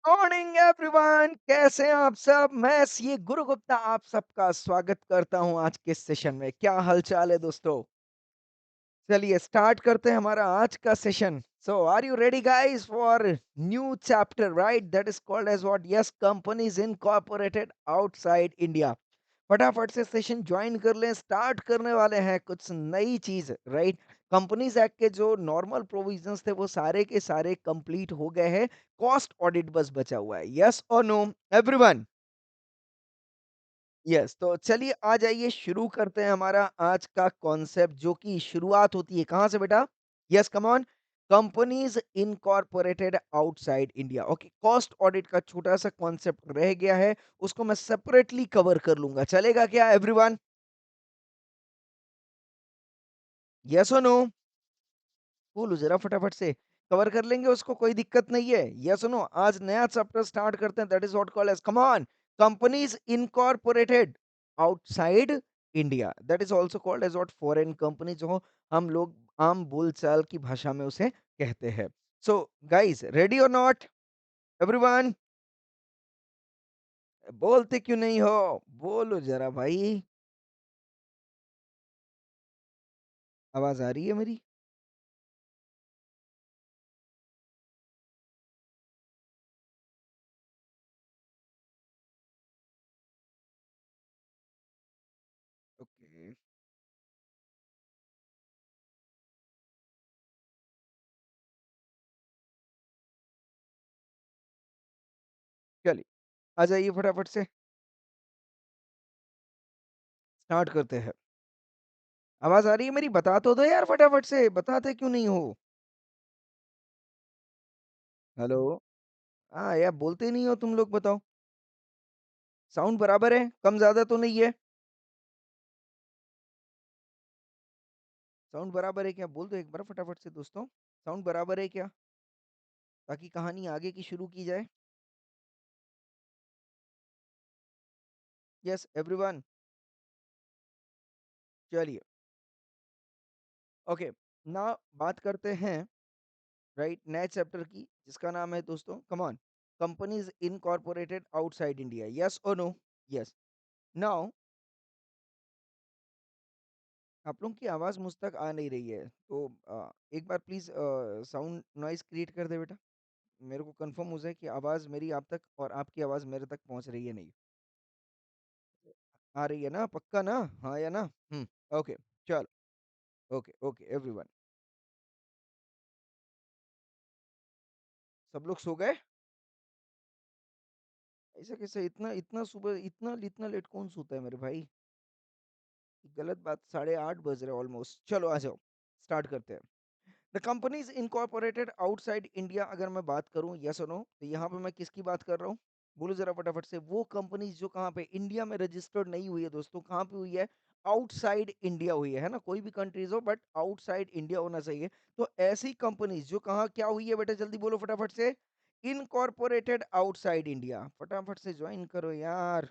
Morning everyone, कैसे हैं आप सब? मैं सी गुरु गुप्ता आप सबका स्वागत करता हूं आज के सेशन में। क्या हालचाल है दोस्तों? चलिए स्टार्ट करते हैं हमारा आज का session. So are you ready guys for new chapter, right? That is called as what? Yes, companies incorporated outside India. फटाफट से सेशन ज्वाइन कर लें, स्टार्ट करने वाले हैं कुछ नई चीज, राइट? कंपनीज एक्ट के जो नॉर्मल प्रोविजंस थे वो सारे के सारे कंप्लीट हो गए हैं। कॉस्ट ऑडिट बस बचा हुआ है। यस और नो एवरीवन? यस, तो चलिए आ जाइए, शुरू करते हैं हमारा आज का कॉन्सेप्ट, जो कि शुरुआत होती है कहाँ से बेटा? Yes, come on. Companies incorporated outside India. Okay, cost audit का छोटा सा कॉन्सेप्ट रह गया है, उसको मैं सेपरेटली कवर कर लूंगा। चलेगा क्या एवरीवन? यस और नो? बोलो जरा फटाफट से। कवर कर लेंगे उसको, कोई दिक्कत नहीं है। यस सुनो, आज नया चैप्टर स्टार्ट करते हैं, that is what called as, come on, companies incorporated outside India. That is also called as what? Foreign company, जो हम लोग आम बोलचाल की भाषा में उसे कहते हैं। सो गाइस, रेडी और नॉट एवरीवन? बोलते क्यों नहीं हो? बोलो जरा भाई। आवाज आ रही है मेरी? ओके, चलिए आ जाइए फटाफट से, स्टार्ट करते हैं। आवाज आ रही है मेरी? बता तो दो यार फटाफट से, बताते क्यों नहीं हो? हेलो? हाँ यार, बोलते नहीं हो तुम लोग, बताओ। साउंड बराबर है? कम ज़्यादा तो नहीं है? साउंड बराबर है क्या? बोल दो एक बार फटाफट से दोस्तों। साउंड बराबर है क्या? ताकि कहानी आगे की शुरू की जाए। Yes everyone? चलिए, ओके, ना बात करते हैं, राइट, नए चैप्टर की, जिसका नाम है दोस्तों, कम on, companies incorporated outside India. Yes और नो? यस। नाउ आप लोगों की आवाज़ मुझ तक आ नहीं रही है, तो एक बार प्लीज़ साउंड नॉइज़ क्रिएट कर दे बेटा। मेरे को कंफर्म हो जाए कि आवाज़ मेरी आप तक और आपकी आवाज़ मेरे तक पहुँच रही है नहीं। आ रही है ना? पक्का ना? हाँ या ना? ओके, चलो। Okay, okay everyone. सब लोग सो गए? ऐसा कैसे? इतना इतना सुबह, इतना इतना लेट कौन सोता है मेरे भाई? गलत बात, 8:30 बज रहे हैं ऑलमोस्ट। चलो आ जाओ, स्टार्ट करते हैं। The companies incorporated outside India, अगर मैं बात करूं, यस और नो, तो यहाँ पे मैं किसकी बात कर रहा हूँ? बोलो जरा फटाफट से। वो कंपनीज जो कहाँ पे इंडिया में रजिस्टर्ड नहीं हुई है दोस्तों, कहाँ पे हुई है? आउटसाइड इंडिया हुई है ना? कोई भी कंट्रीज हो, बट आउटसाइड इंडिया होना चाहिए। तो ऐसी कंपनीज जो कहाँ क्या हुई है बेटा, जल्दी बोलो फटाफट से। Incorporated outside India. फटाफट से ज्वाइन करो यार,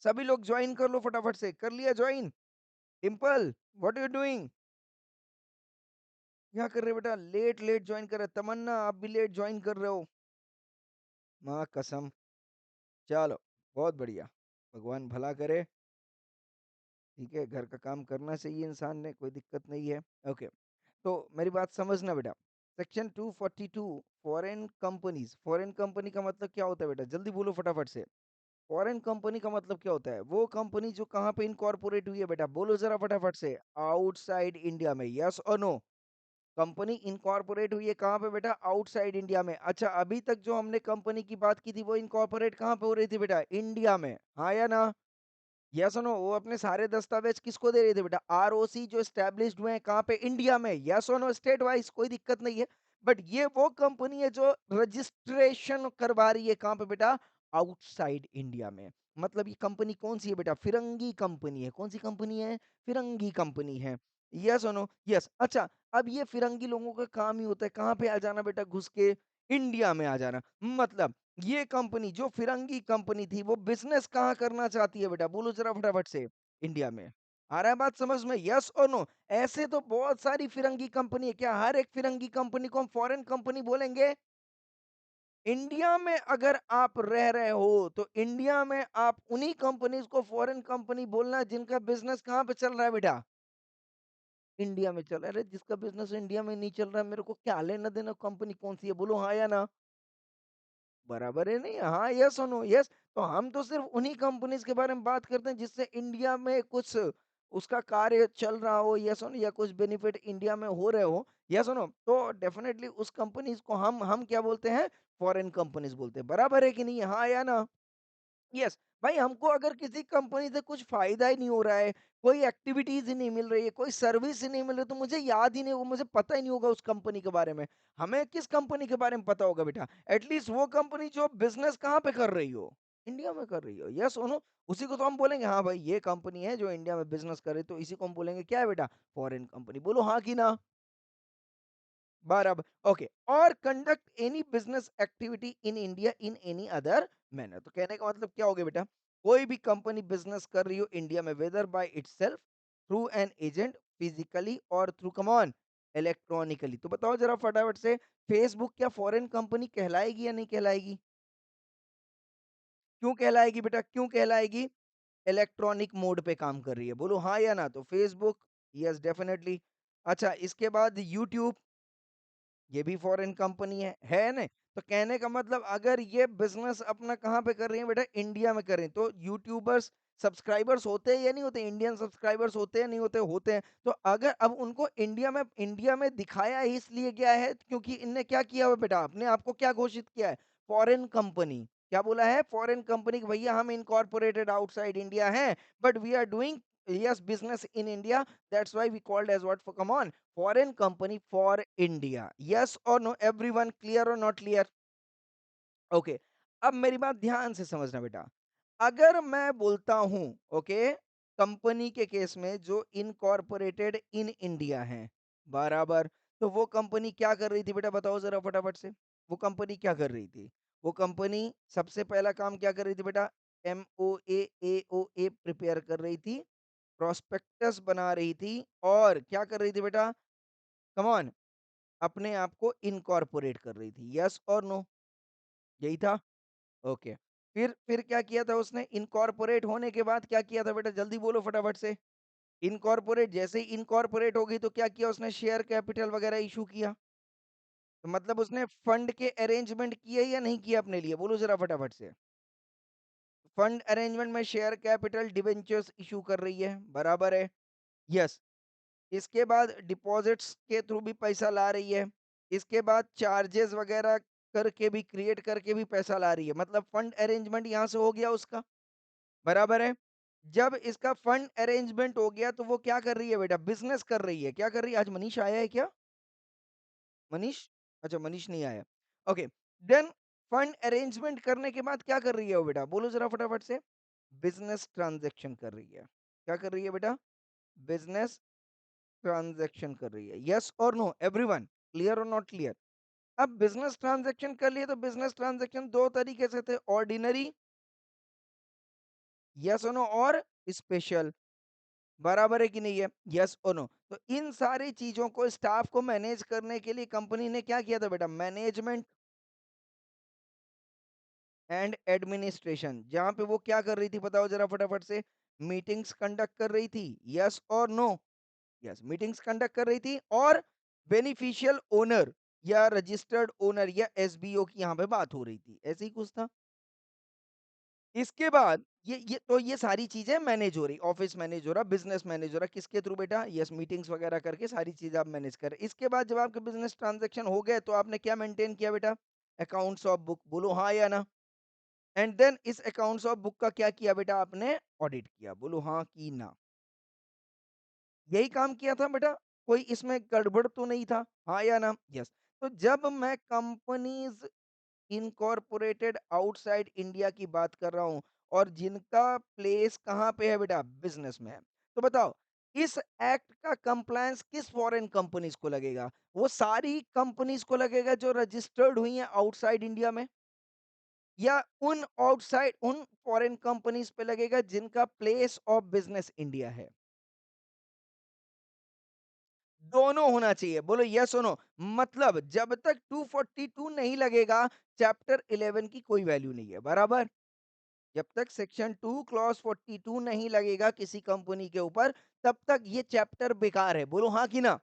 सभी लोग ज्वाइन कर लो फटाफट से। कर लिया join? Dimple, what you doing? क्या कर रहे हो बेटा? लेट लेट ज्वाइन कर रहे हो। तमन्ना, आप भी लेट ज्वाइन कर रहे हो। माँ कसम। चलो, बहुत बढ़िया, भगवान भला करे। ठीक है, घर का काम करना चाहिए इंसान ने, कोई दिक्कत नहीं है। ओके, तो मेरी बात समझना बेटा। Section 242, foreign companies. Foreign company का मतलब क्या होता है बेटा? जल्दी बोलो फटाफट से। फॉरेन कंपनी का मतलब क्या होता है? वो कंपनी जो कहाँ पे इनकॉर्पोरेट हुई है बेटा, बोलो जरा फटाफट से। आउटसाइड इंडिया में। यस और नो? कंपनी इनकॉर्पोरेट हुई है कहाँ पे बेटा? आउटसाइड इंडिया में। अच्छा, अभी तक जो हमने कंपनी की बात की थी वो इनकॉर्पोरेट कहाँ पे हो रही थी बेटा? इंडिया में। हाँ या ना? यस सुनो, वो अपने सारे दस्तावेज किसको दे रही थी बेटा? आरओसी जो स्टैब्लिश्ड हुए हैं कहाँ पे? इंडिया में। Yes no? स्टेट वाइज कोई दिक्कत नहीं है। बट ये वो कंपनी है जो रजिस्ट्रेशन करवा रही है कहाँ पे बेटा? आउटसाइड इंडिया में। मतलब ये कंपनी कौन सी है बेटा? फिरंगी कंपनी है। कौन सी कंपनी है? फिरंगी कंपनी है। यस और नो? यस। अच्छा, अब ये फिरंगी लोगों का काम ही होता है कहाँ पे आ जाना बेटा? घुस के इंडिया में आ जाना। मतलब ये कंपनी जो फिरंगी कंपनी थी, वो बिजनेस कहाँ करना चाहती है बेटा? बोलो जरा फटाफट से। इंडिया में। आ रहा है बात समझ में? यस और नो? ऐसे तो बहुत सारी फिरंगी कंपनी है, क्या हर एक फिरंगी कंपनी को हम फॉरेन कंपनी बोलेंगे? इंडिया में अगर आप रह रहे हो, तो इंडिया में आप उन्हीं कंपनीज़ को फॉरेन कंपनी बोलना जिनका बिज़नेस कहाँ पे चल रहा है बेटा? इंडिया में चल रहा है। अरे जिसका बिज़नेस इंडिया में नहीं चल रहा है, मेरे को क्या लेना-देना कंपनी कौन-सी है? बोलो हाँ या ना? बराबर है नहीं? हाँ, यस और नो? यस। तो हम तो सिर्फ़ उन्हीं कंपनीज़ के बारे में बात करते हैं जिससे इंडिया में कुछ उसका कार्य चल रहा हो, यस और नो? या कुछ बेनिफिट इंडिया में हो रहे हो, यस और नो? तो डेफ़िनेटली उस कंपनीज़ को हम क्या बोलते हैं? फॉरेन कंपनीज़ बोलते हैं। बराबर है कि नहीं? हाँ या ना? यस। भाई हमको अगर किसी कंपनी से कुछ फ़ायदा ही नहीं हो रहा है, कोई एक्टिविटीज़ ही नहीं मिल रही है, कोई सर्विस ही नहीं मिल रही, तो मुझे याद ही नहीं होगा, मुझे पता ही नहीं होगा उस कंपनी के बारे में। हमें किस कंपनी के बारे में पता होगा बेटा? एटलीस्ट वो कंपनी जो बिज़नेस कहाँ पे कर रही हो? इंडिया में कर रही हो। यस और नो? उसी को तो हम बोलेंगे हाँ भाई ये कंपनी है जो इंडिया में बिज़नेस कर रही है, तो इसी को हम बोलेंगे क्या है बेटा? Foreign company. बोलो हाँ कि ना? बराबर, ओके। और conduct any business activity in India in any other manner. तो कहने का मतलब क्या हो गया बेटा? कोई भी कंपनी बिजनेस कर रही हो इंडिया में, whether by itself, through an agent, physically और थ्रू कमॉन इलेक्ट्रॉनिकली। तो बताओ जरा फटाफट से, फेसबुक क्या फॉरेन कंपनी कहलाएगी या नहीं कहलाएगी? क्यों कहलाएगी बेटा, क्यों कहलाएगी? इलेक्ट्रॉनिक मोड पे काम कर रही है। बोलो हाँ या ना? तो फेसबुक, यस डेफिनेटली। अच्छा, इसके बाद यूट्यूब, ये भी फॉरेन कंपनी है ना? तो कहने का मतलब अगर ये बिज़नेस अपना कहाँ पे कर रही है बेटा? इंडिया में कर रही हैं। तो यूट्यूबर्स सब्सक्राइबर्स होते हैं या नहीं होते? इंडियन सब्सक्राइबर्स होते हैं, नहीं होते? होते हैं। तो अगर अब उनको इंडिया में दिखाया ही इसलिए गया है क्योंकि इनने क्या किया हुआ बेटा? अपने आप को क्या घोषित किया है? Foreign company. क्या बोला है? फॉरेन कंपनी कि भैया हम इनकॉर्पोरेटेड आउटसाइड इंडिया हैं, but we are doing yes business in India, that's why we called as what? For come on, foreign company for India. Yes और नो एवरीवन, क्लियर और not clear? Okay. अब मेरी बात ध्यान से समझना बेटा। अगर मैं बोलता हूं, ओके, कंपनी के केस में जो इनकॉर्पोरेटेड इन इंडिया है, बराबर, तो वो कंपनी क्या कर रही थी बेटा? बताओ जरा फटाफट से। वो कंपनी क्या कर रही थी? वो कंपनी सबसे पहला काम क्या कर रही थी बेटा? MOA AOA प्रिपेयर कर रही थी, प्रोस्पेक्टस बना रही थी, और क्या कर रही थी बेटा? कम ऑन, अपने आप को इनकॉर्पोरेट कर रही थी। यस और नो? यही था? ओके। फिर क्या किया था उसने? इनकॉर्पोरेट होने के बाद क्या किया था बेटा? जल्दी बोलो फटाफट से। इनकॉर्पोरेट, जैसे ही इनकॉर्पोरेट हो गई तो क्या किया उसने? शेयर कैपिटल वगैरह इश्यू किया। तो मतलब उसने फंड के अरेंजमेंट किए या नहीं किए अपने लिए? बोलो जरा फटाफट से। फंड अरेंजमेंट में शेयर कैपिटल डिबेंचर्स इश्यू कर रही है, बराबर है? यस। इसके बाद डिपॉजिट्स के थ्रू भी पैसा ला रही है। इसके बाद चार्जेस वगैरह करके भी, क्रिएट करके भी पैसा ला रही है। मतलब फंड अरेंजमेंट यहाँ से हो गया उसका, बराबर है? जब इसका फंड अरेंजमेंट हो गया तो वो क्या कर रही है बेटा? बिज़नेस कर रही है। क्या कर रही है? आज मनीष आया है क्या? मनीष? अच्छा, मनीष नहीं आया। ओके, देन फंड अरेंजमेंट करने के बाद क्या कर रही है वो बेटा? बोलो ज़रा फटाफट से। बिज़नेस ट्रांज़ैक्शन कर रही है। क्या कर रही है बेटा? बिज़नेस ट्रांजैक्शन कर रही है। यस और नो एवरीवन, क्लियर और नॉट क्लियर? अब बिजनेस ट्रांजैक्शन कर लिए तो बिजनेस ट्रांजैक्शन दो तरीके से थे, ऑर्डिनरी, यस और नो, और स्पेशल, बराबर है कि नहीं है? यस और नो? तो इन सारी चीजों को, स्टाफ को मैनेज करने के लिए कंपनी ने क्या किया था बेटा? Management and administration. जहां पे वो क्या कर रही थी बताओ जरा फटाफट से? मीटिंग्स कंडक्ट कर रही थी, यस और नो? यस, मीटिंग्स कंडक्ट कर रही थी, और बेनिफिशियल ओनर या रजिस्टर्ड ओनर या एसबीओ की यहाँ पे बात हो रही थी, ऐसे ही कुछ था। इसके बाद ये सारी चीजें मैनेज हो रही, ऑफिस मैनेज हो रहा, बिजनेस मैनेज हो रहा, किसके थ्रू बेटा? यस, मीटिंग्स वगैरह करके सारी चीजें आप मैनेज कर रहे। इसके बाद जब आपके बिजनेस ट्रांजेक्शन हो गए तो आपने क्या मेंटेन किया बेटा? Accounts of book. बोलो हाँ या ना? एंड देन इस अकाउंट्स ऑफ बुक का क्या किया बेटा? आपने ऑडिट किया। बोलो हाँ की ना? यही काम किया था बेटा, कोई इसमें गड़बड़ तो नहीं था? हाँ या ना? यस। तो जब मैं कंपनीज इनकॉर्पोरेटेड आउटसाइड इंडिया की बात कर रहा हूं, और जिनका प्लेस कहाँ पे है बेटा? बिजनेस में है, तो बताओ इस एक्ट का कंप्लायंस किस फॉरेन कंपनीज को लगेगा? वो सारी कंपनीज को लगेगा जो रजिस्टर्ड हुई हैं आउटसाइड इंडिया में, या उन फॉरेन कंपनीज पे लगेगा जिनका प्लेस ऑफ बिजनेस इंडिया है? दोनों होना चाहिए। बोलो यस और नो। मतलब जब तक 242 नहीं लगेगा, चैप्टर 11 की कोई वैल्यू नहीं है, बराबर? जब तक सेक्शन 2 क्लॉज 42 नहीं लगेगा किसी कंपनी के ऊपर, तब तक ये चैप्टर बेकार है। बोलो हाँ कि ना?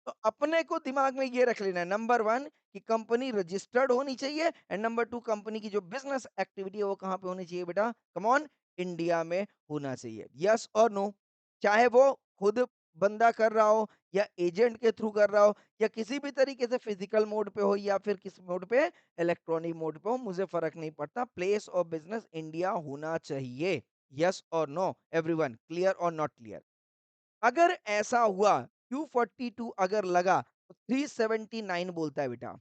तो अपने को दिमाग में ये रख लेना है, नंबर 1 कि कंपनी रजिस्टर्ड होनी चाहिए, एंड नंबर 2 कंपनी की जो बिज़नेस एक्टिविटी है वो कहाँ पे होनी चाहिए बेटा? कम ऑन, इंडिया में होना चाहिए। यस और नो? चाहे वो खुद बंदा कर रहा हो, या एजेंट के थ्रू कर रहा हो, या किसी भी तरीके से फिजिकल मोड पे हो, या फिर किस मोड पे, इलेक्ट्रॉनिक मोड पे हो, मुझे फ़र्क नहीं पड़ता। प्लेस ऑफ बिज़नेस इंडिया होना चाहिए। यस और नो एवरीवन? क्लियर और नॉट क्लियर? अगर ऐसा हुआ, 242 अगर लगा, तो 379 बोलता है बेटा।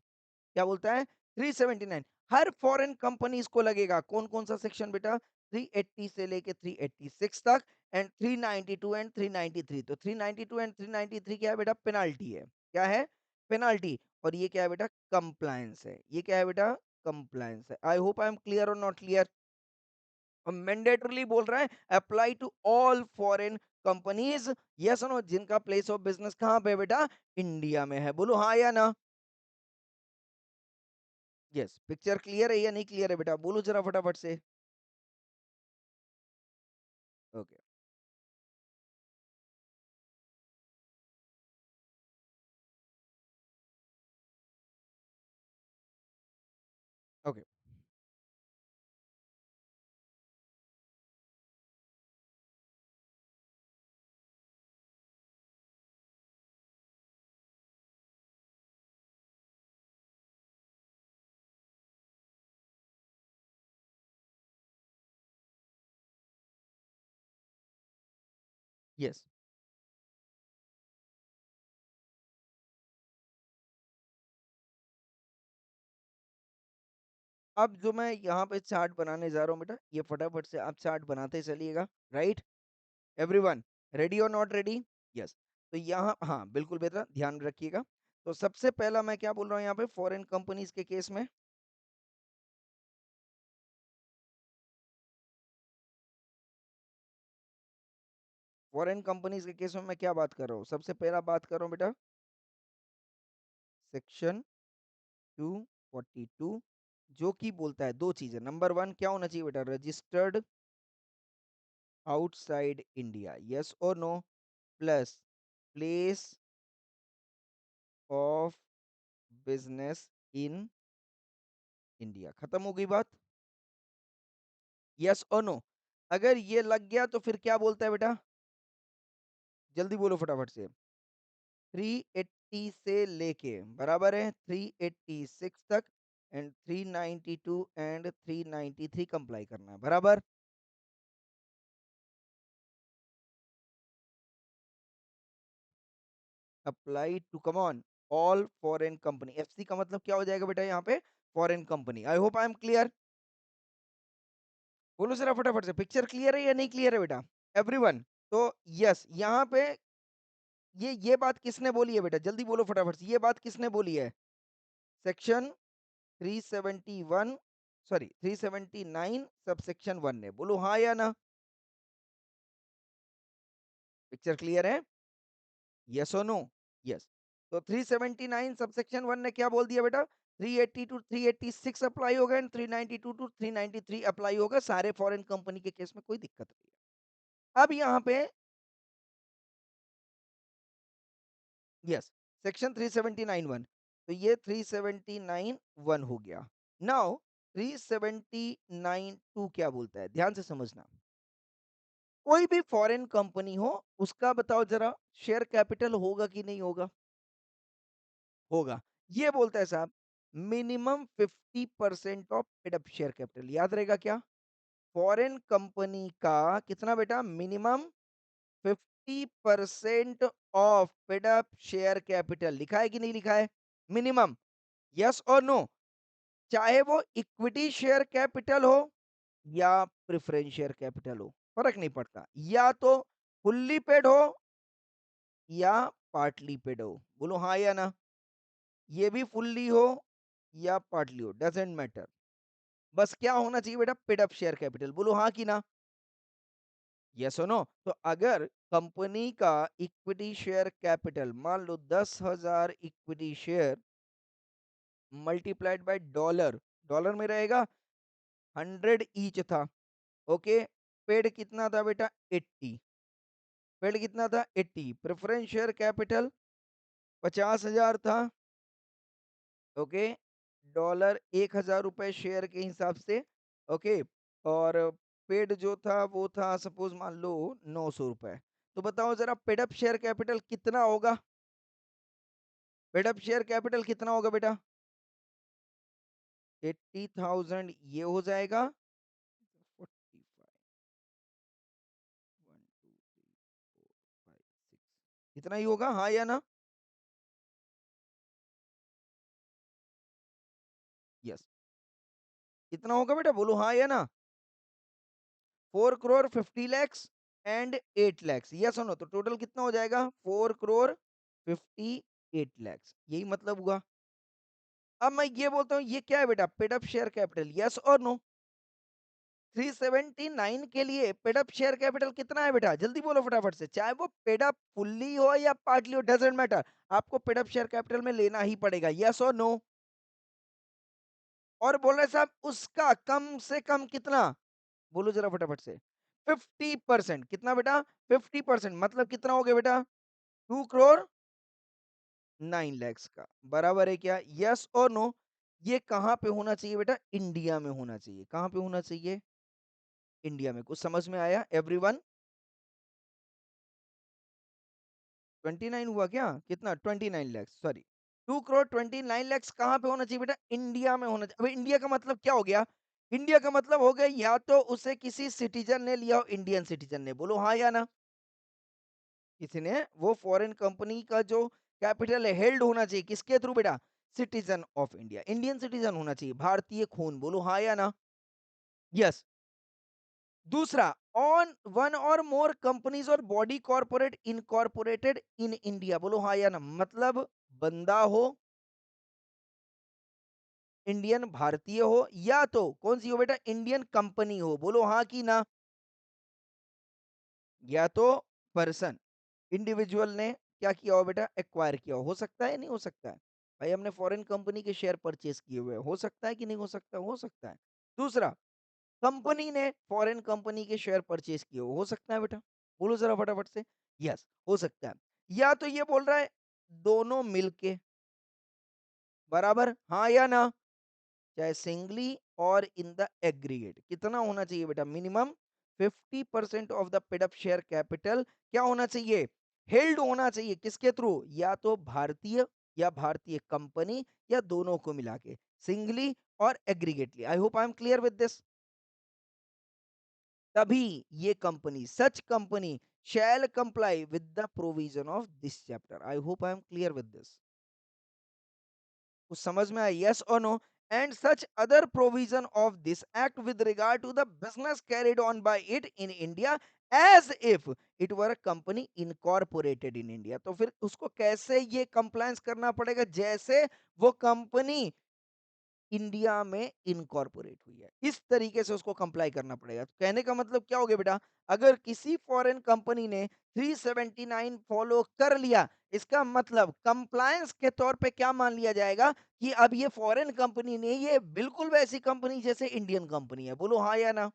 क्या बोलता है? 379। हर फॉरेन कंपनीज को लगेगा। कौन कौन सा सेक्शन बेटा? 380 से लेके 386 तक, एंड 392 एंड 393। तो 392 एंड 393 क्या है बेटा? पेनाल्टी है। क्या है? पेनाल्टी। और ये क्या है बेटा? कंप्लायंस है। ये क्या है बेटा? कंप्लायंस है। I hope I am clear और नॉट क्लियर? मैंडेटरली बोल रहा है, apply to all foreign companies. Yes no? जिनका प्लेस ऑफ बिजनेस कहाँ पे है बेटा? इंडिया में है। बोलो हाँ या ना? यस। पिक्चर क्लियर है या नहीं क्लियर है बेटा? बोलो जरा फटाफट से। ओके। ओके। यस। अब जो मैं यहाँ पे चार्ट बनाने जा रहा हूँ बेटा, ये फटाफट से आप चार्ट बनाते चलिएगा। राइट? एवरीवन रेडी और नॉट रेडी? यस। तो यहाँ, हाँ बिल्कुल बेटा, ध्यान रखिएगा। तो सबसे पहला मैं क्या बोल रहा हूँ यहाँ पे, फॉरेन कंपनीज के केस में, फॉरेन कंपनीज के केस में मैं क्या बात कर रहा हूँ? सबसे पहला बात कर रहा हूँ बेटा, सेक्शन 242, जो कि बोलता है दो चीजें। नंबर 1 क्या होना चाहिए बेटा? Registered outside India. यस और no? Plus place of business in India. खत्म हो गई बात? यस और नो? अगर ये लग गया तो फिर क्या बोलता है बेटा? जल्दी बोलो फटाफट से। 380 से लेके, बराबर है, 386 तक, एंड 392 एंड 393 कंप्लाई करना है, बराबर? Apply to, come on, all foreign company. FC का मतलब क्या हो जाएगा बेटा यहाँ पे? Foreign company. I hope I am clear. बोलो जरा फटाफट से, पिक्चर क्लियर है या नहीं क्लियर है बेटा? एवरीवन? तो यस, यहाँ पे ये बात किसने बोली है बेटा? जल्दी बोलो फटाफट से, ये बात किसने बोली है? सेक्शन 371, सॉरी 379 सब सेक्शन 1 ने। बोलो हाँ या ना? पिक्चर क्लियर है? यस और नो? यस। तो 379 सबसेक्शन 1 ने क्या बोल दिया बेटा? 380 टू 386 अप्लाई होगा, एंड 392 टू 393 अप्लाई होगा सारे फॉरेन कंपनी के केस में, कोई दिक्कत नहीं है। अब यहाँ पे, यस, सेक्शन 379(1), तो ये 379(1) हो गया। नाउ 379(2) क्या बोलता है? ध्यान से समझना। कोई भी फॉरेन कंपनी हो, उसका बताओ जरा, शेयर कैपिटल होगा कि नहीं होगा? होगा। ये बोलता है साहब, minimum 50% of paid up share capital. याद रहेगा क्या? फॉरेन कंपनी का कितना बेटा? Minimum 50% of paid up share capital. लिखा है कि नहीं लिखा है? मिनिमम। यस और नो? चाहे वो इक्विटी शेयर कैपिटल हो, या प्रेफरेंस शेयर कैपिटल हो, फर्क नहीं पड़ता। या तो फुल्ली पेड हो, या पार्टली पेड हो। बोलो हाँ या ना? ये भी फुल्ली हो, या पार्टली हो, डजेंट मैटर। बस क्या होना चाहिए बेटा? Paid up share capital. बोलो हाँ कि ना? यस और नो? तो अगर कंपनी का इक्विटी शेयर कैपिटल, मान लो 10,000 equity share multiplied by dollar, dollar में रहेगा 100 ईच था। ओके, पेड कितना था बेटा 80, पेड कितना था 80, प्रेफरेंस शेयर कैपिटल 50,000 था। ओके, डॉलर 1,000 रुपए शेयर के हिसाब से। ओके, और पेड जो था वो था सपोज मान लो 900 रुपए। तो बताओ जरा पेडअप शेयर कैपिटल कितना होगा, पेडअप शेयर कैपिटल कितना होगा बेटा? 80,000 ये हो जाएगा, 45, 1 2 3 4 5 6, इतना ही होगा, हाँ या ना? यस, कितना होगा बेटा, बोलो हाँ या ना? 4 करोड़ 50 लैक्स एंड 8 लैक्स, यस और नो? तो टोटल कितना हो जाएगा? 4 करोड़ 58 लैक्स, यही मतलब हुआ। अब मैं ये बोलता हूँ ये क्या है बेटा, पेडअप शेयर कैपिटल, यस और नो? 379 के लिए पेडअप शेयर कैपिटल कितना है बेटा, जल्दी बोलो फटाफट से, चाहे वो पेडअप फुल्ली हो या पार्टली हो, डजेंट मैटर, आपको पेडअप शेयर कैपिटल में लेना ही पड़ेगा, यस और नो? और बोल रहे साहब उसका कम से कम कितना, बोलो जरा फटाफट से। 50%, कितना बेटा? 50%, मतलब कितना हो गया बेटा? 2 करोड़ 9 लैक्स का, बराबर है क्या, यस और नो? ये कहां पे होना चाहिए बेटा? इंडिया में होना चाहिए, कहां पे होना चाहिए? इंडिया में। कुछ समझ में आया एवरीवन? 29 हुआ क्या, कितना? 29 लैक्स, सॉरी, 2 करोड़ 29 लैक्स कहाँ पे होना चाहिए बेटा? इंडिया में होना चाहिए। अभी इंडिया का मतलब क्या हो गया? इंडिया का मतलब हो गया या तो उसे किसी सिटीजन ने लिया हो, इंडियन सिटीजन ने, बोलो हाँ या ना? किसी ने, वो फॉरेन कंपनी का जो कैपिटल है हेल्ड होना चाहिए किसके थ्रू बेटा? Citizen of India, Indian citizen होना चाहिए, भारतीय खून, बोलो हाँ या ना? यस। दूसरा, ऑन वन और मोर कंपनीज और body corporate incorporated in India, बोलो हाँ या ना? मतलब बंदा हो इंडियन, भारतीय हो, या तो कौन सी हो बेटा? इंडियन कंपनी हो, बोलो हाँ कि ना? या तो पर्सन, इंडिविजुअल ने क्या किया हो बेटा? एक्वायर किया हो सकता है, नहीं हो सकता है? भाई हमने फॉरेन कंपनी के शेयर परचेज किए हुए हैं, हो सकता है कि नहीं हो सकता? हो सकता है। दूसरा, कंपनी ने फॉरेन कंपनी के शेयर परचेज किए हो सकता है बेटा? बोलो जरा फटाफट से। यस, हो सकता है। या तो ये बोल रहा है दोनों मिलके, बराबर, हाँ या ना? चाहे सिंगली और इन द एग्रीगेट, कितना होना चाहिए बेटा? Minimum 50% of the paid up share capital क्या होना चाहिए? हेल्ड होना चाहिए, किसके थ्रू? या तो भारतीय, या भारतीय कंपनी, या दोनों को मिला के, सिंगली और aggregately. I hope I am clear with this. तभी ये company, such company shall comply with the provision of this chapter. I hope I am clear with this. कुछ समझ में आया, यस और no? And such other provision of this act with regard to the business carried on by it in India as if it were a company incorporated in India. तो फिर उसको कैसे ये कंप्लायंस करना पड़ेगा? जैसे वो कंपनी इंडिया में इनकॉर्पोरेट हुई है, इस तरीके से उसको कंप्लाई करना पड़ेगा। तो कहने का मतलब क्या हो गया बेटा? अगर किसी फॉरेन कंपनी ने 379 फॉलो कर लिया, इसका मतलब कंप्लायंस के तौर पे क्या मान लिया जाएगा? कि अब ये फॉरेन कंपनी नहीं, ये बिल्कुल वैसी कंपनी जैसे इंडियन कंपनी है, बोलो हाँ या ना?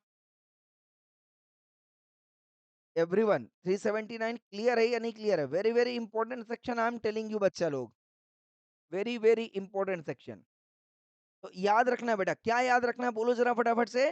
एवरीवन, 379 क्लियर है या नहीं क्लियर है? Very very important section I am telling you बच्चा लोग, वेरी वेरी इंपॉर्टेंट सेक्शन। तो याद रखना है बेटा, क्या याद रखना है, बोलो जरा फटाफट से।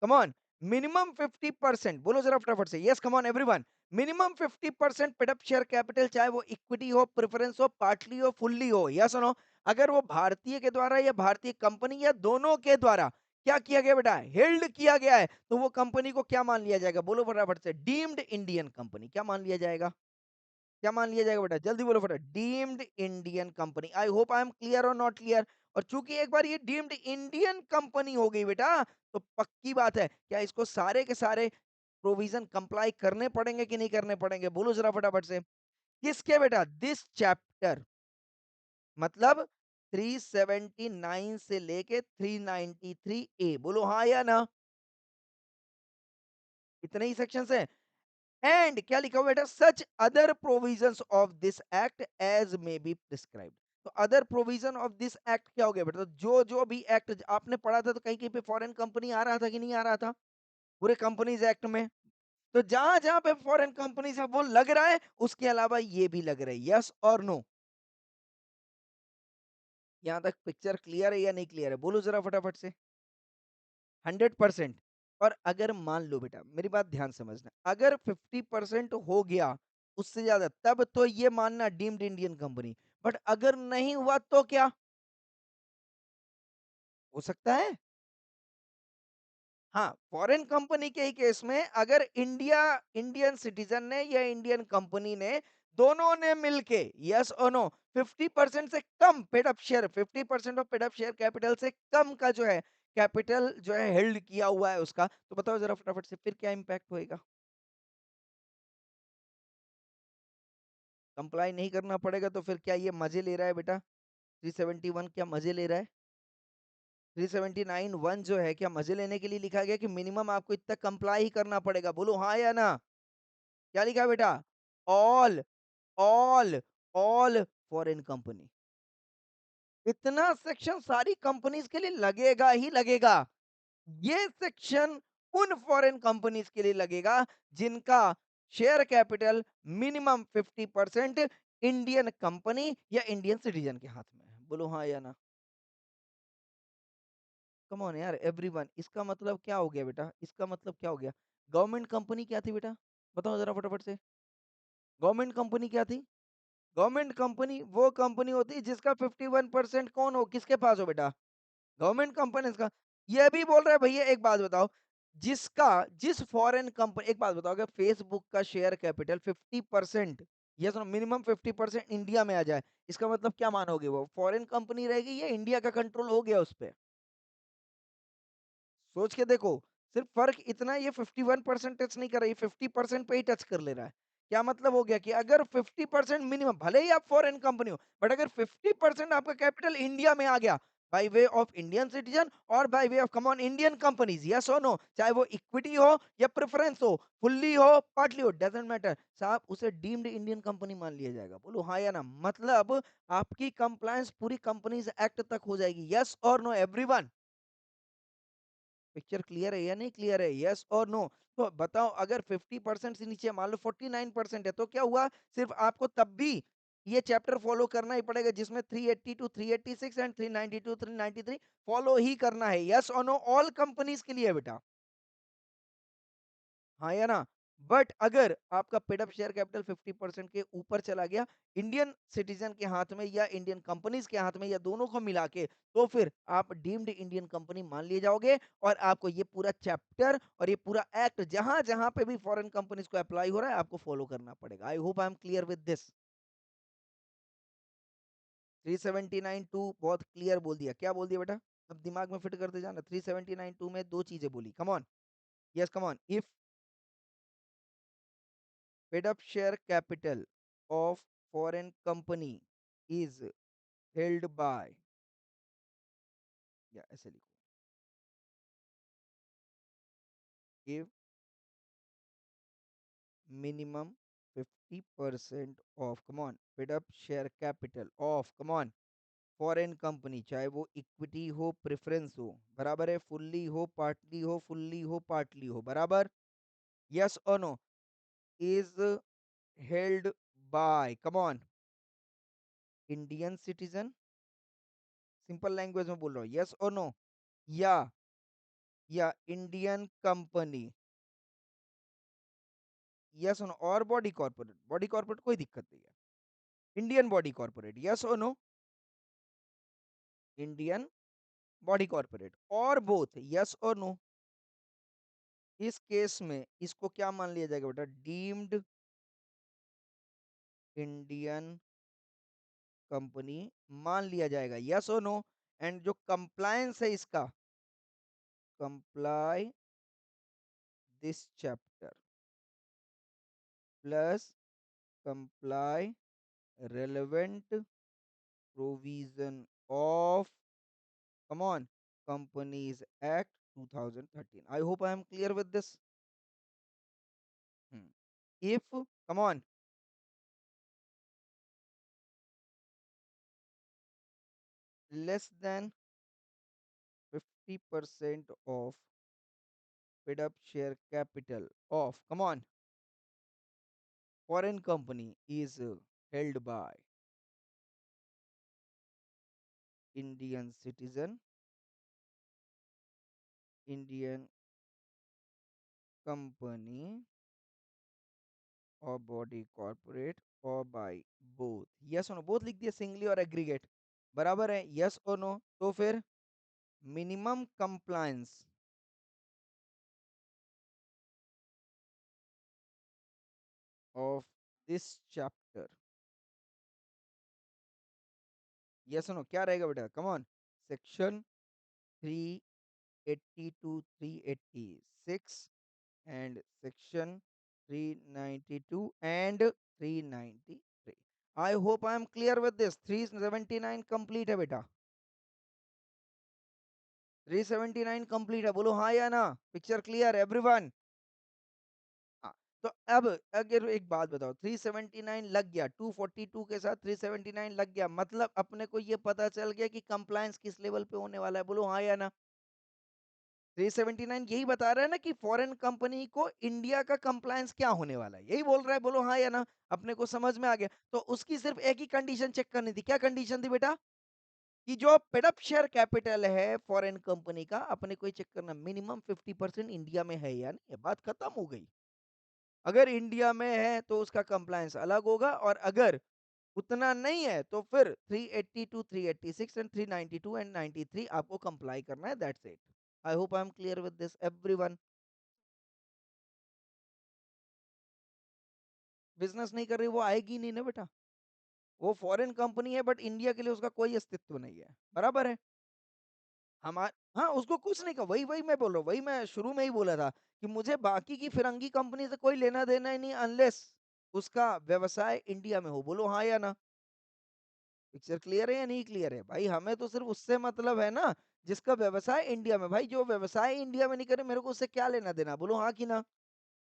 कम ऑन, मिनिमम 50%, बोलो जरा फटाफट से, yes come on everyone. Minimum 50% paid up share capital, चाहे वो इक्विटी हो, प्रेफरेंस हो, पार्टली हो, फुल्ली हो, यस नो? अगर वो भारतीय के द्वारा या भारतीय कंपनी या दोनों के द्वारा क्या किया गया बेटा? हेल्ड किया गया है, तो वो कंपनी को क्या मान लिया जाएगा? बोलो फटाफट से, डीम्ड इंडियन कंपनी, क्या मान लिया जाएगा? क्या मान लिया जाएगा बेटा? जल्दी बोलो फटाफट, deemed Indian company. I hope I am clear और नॉट क्लियर? और चूंकि एक बार ये डीम्ड इंडियन कंपनी हो गई बेटा, तो पक्की बात है, क्या इसको सारे के सारे प्रोविजन कंप्लाई करने पड़ेंगे कि नहीं करने पड़ेंगे? बोलो जरा फटाफट से। किसके बेटा? दिस चैप्टर, मतलब 379 से लेके 393 ए, बोलो हाँ या ना? इतने ही सेक्शन है। एंड क्या लिखा हुआ बेटा, such other provisions of this act as may be prescribed. तो other provision of this act क्या हो गया बेटा, तो जो जो भी एक्ट आपने पढ़ा था, तो कहीं कहीं पे फॉरेन कंपनी आ रहा था कि नहीं आ रहा था पूरे कंपनीज एक्ट में। तो जहां जहां पे फॉरेन कंपनीज है वो लग रहा है, उसके अलावा ये भी लग रहा है, यस और नो। यहां तक पिक्चर क्लियर है या नहीं क्लियर है, बोलो जरा फटाफट से। 100%। और अगर मान लो बेटा, मेरी बात ध्यान समझना, अगर 50% हो गया, उससे ज्यादा, तब तो ये मानना डीम्ड इंडियन कंपनी। बट अगर नहीं हुआ तो क्या हो सकता है? हाँ, फॉरेन कंपनी के ही केस में अगर इंडियन सिटीजन ने या इंडियन कंपनी ने, दोनों ने मिलके, यस और नो, 50% से कम paid up share, 50% of paid up share capital से कम का जो है कैपिटल जो है हेल्ड किया हुआ है उसका, तो बताओ जरा फटाफट से फिर क्या इंपैक्ट होएगा? कंप्लाई नहीं करना पड़ेगा तो फिर क्या ये मजे ले रहा है बेटा? 371 क्या मजे ले रहा है? 379 वन जो है क्या मजे लेने के लिए लिखा गया कि मिनिमम आपको इतना कंप्लाई ही करना पड़ेगा? बोलो हाँ या ना। क्या लिखा है बेटा? All all all foreign company. इतना सेक्शन सारी कंपनीज के लिए लगेगा ही लगेगा। ये सेक्शन उन फॉरेन कंपनीज के लिए लगेगा जिनका share capital minimum 50% Indian company या इंडियन सिटीजन के हाथ में है। बोलो हाँ या ना। कम ऑन यार एवरीवन, इसका मतलब क्या हो गया बेटा, इसका मतलब क्या हो गया? गवर्नमेंट कंपनी क्या थी बेटा, बताओ जरा फटाफट से। गवर्नमेंट कंपनी क्या थी? गवर्नमेंट कंपनी वो कंपनी होती है जिसका 51% कौन हो, किसके पास हो बेटा? गवर्नमेंट कंपनी का। ये भी बोल रहा है भैया, एक बात बताओ, जिसका जिस फॉरेन कंपनी, एक बात बताओ, अगर फेसबुक का शेयर कैपिटल 50%, ये सुनो, मिनिमम 50% इंडिया में आ जाए, इसका मतलब क्या मानोगे, वो फॉरेन कंपनी रहेगी या इंडिया का कंट्रोल हो गया उस पर? सोच के देखो। सिर्फ फर्क इतना, ये 51% टच नहीं कर रहा, ये 50% पे ही टच कर ले रहा है। क्या मतलब हो गया कि अगर 50% मिनिमम, भले ही आप फॉरेन कंपनी हो, बट अगर 50% आपका कैपिटल इंडिया में आ गया, by way of Indian citizen और by way of come on Indian companies, yes और नो, चाहे वो इक्विटी हो या प्रेफरेंस हो, फुल्ली हो पार्टली हो, डजंट मैटर साहब, उसे डीम्ड इंडियन कंपनी मान लिया जाएगा। बोलो हाँ या ना। मतलब आपकी कंप्लायंस पूरी कंपनीज एक्ट तक हो जाएगी, यस और नो एवरीवन। पिक्चर क्लियर है या नहीं क्लियर है, यस और नो? तो बताओ, अगर 50% से नीचे, मान लो 49% है, तो क्या हुआ? सिर्फ आपको तब भी ये चैप्टर फॉलो करना ही पड़ेगा, जिसमें 380 टू 386 एंड 390 टू 393 फॉलो ही करना है, यस और नो, ऑल कंपनीज के लिए बेटा। हाँ या ना? बट अगर आपका पेड अप शेयर कैपिटल 50% के ऊपर चला गया, इंडियन सिटीजन के हाथ में या इंडियन कंपनीज के हाथ में, या दोनों को मिला के, तो फिर आप डीम्ड इंडियन कंपनी मान लिए जाओगे, और आपको ये पूरा चैप्टर और ये पूरा एक्ट जहां जहां पे भी फॉरेन कंपनीज को अप्लाई हो रहा है, आपको फॉलो करना पड़ेगा। I hope I am clear with this. 379 to बहुत क्लियर बोल दिया, क्या बोल दिया बेटा? अब दिमाग में फिट करते जाना। 379 टू में दो चीजें बोली, come on, yes come on. If paid up share capital of foreign company is held by, या ऐसे लिखो, if minimum 50% of, come on, paid up share capital of, come on, foreign company, चाहे वो equity हो preference हो, बराबर है, fully हो पार्टली हो, फुल्ली हो पार्टली हो, बराबर, यस और no, is held by, come on, Indian citizen, simple language में बोल रहा हूँ, यस और नो, या इंडियन कंपनी, यस और नो, और बॉडी कॉर्पोरेट, बॉडी कॉर्पोरेट कोई दिक्कत नहीं है, इंडियन बॉडी कॉर्पोरेट, यस और नो, इंडियन बॉडी कॉर्पोरेट, और बोथ, यस और नो। इस केस में इसको क्या मान लिया जाएगा बेटा? डीम्ड इंडियन कंपनी मान लिया जाएगा, यस और नो। एंड जो कंप्लायंस है इसका, comply this chapter plus comply relevant provision of, come on, Companies Act 2013. I hope I am clear with this. if come on less than 50% of paid up share capital of come on foreign company is held by Indian citizen, Indian company or body corporate or by both, yes or no, boथ लिख दिया singly और aggregate, बराबर है, yes और no, तो फिर minimum compliance of this chapter, yes और no, क्या रहेगा बेटा, come on, section 380 to 386 and section 392 and 393. I hope I am clear with this. 379 complete है बेटा, 379 कंप्लीट है, बोलो हाँ या ना, पिक्चर क्लियर एवरीवन। हाँ, तो अब अगर एक बात बताओ, 379 लग गया, 242 के साथ 379 लग गया, मतलब अपने को ये पता चल गया कि कंप्लायंस किस लेवल पे होने वाला है, बोलो हाँ या ना। 379 यही बता रहा है ना कि फॉरेन कंपनी को इंडिया का कंप्लायंस क्या होने वाला है, यही बोल रहा है, बोलो हाँ या ना, अपने को समझ में आ गया। तो उसकी सिर्फ एक ही कंडीशन चेक करनी थी, क्या कंडीशन थी बेटा, कि जो पेडअप शेयर कैपिटल है फॉरेन कंपनी का, अपने को चेक करना मिनिमम 50% इंडिया में है या नहीं, बात खत्म हो गई। अगर इंडिया में है तो उसका कंप्लायंस अलग होगा, और अगर उतना नहीं है तो फिर 382 386 एंड 392 एंड 93 आपको कंप्लाई करना है, that's it. I hope I am clear with this everyone. Business नहीं कर रही वो आएगी नहीं ना बेटा, वो फॉरेन कंपनी है बट इंडिया के लिए उसका कोई अस्तित्व नहीं है, बराबर है। हमार हाँ, उसको कुछ नहीं कहा, वही वही मैं बोल रहा हूँ, वही मैं शुरू में ही बोला था कि मुझे बाकी की फिरंगी कंपनी से कोई लेना देना ही नहीं, अनलेस उसका व्यवसाय इंडिया में हो, बोलो हाँ या ना। पिक्चर क्लियर है या नहीं क्लियर है भाई, हमें तो सिर्फ उससे मतलब है ना जिसका व्यवसाय इंडिया में, भाई जो व्यवसाय इंडिया में नहीं करे मेरे को उससे क्या लेना देना, बोलो हाँ कि ना।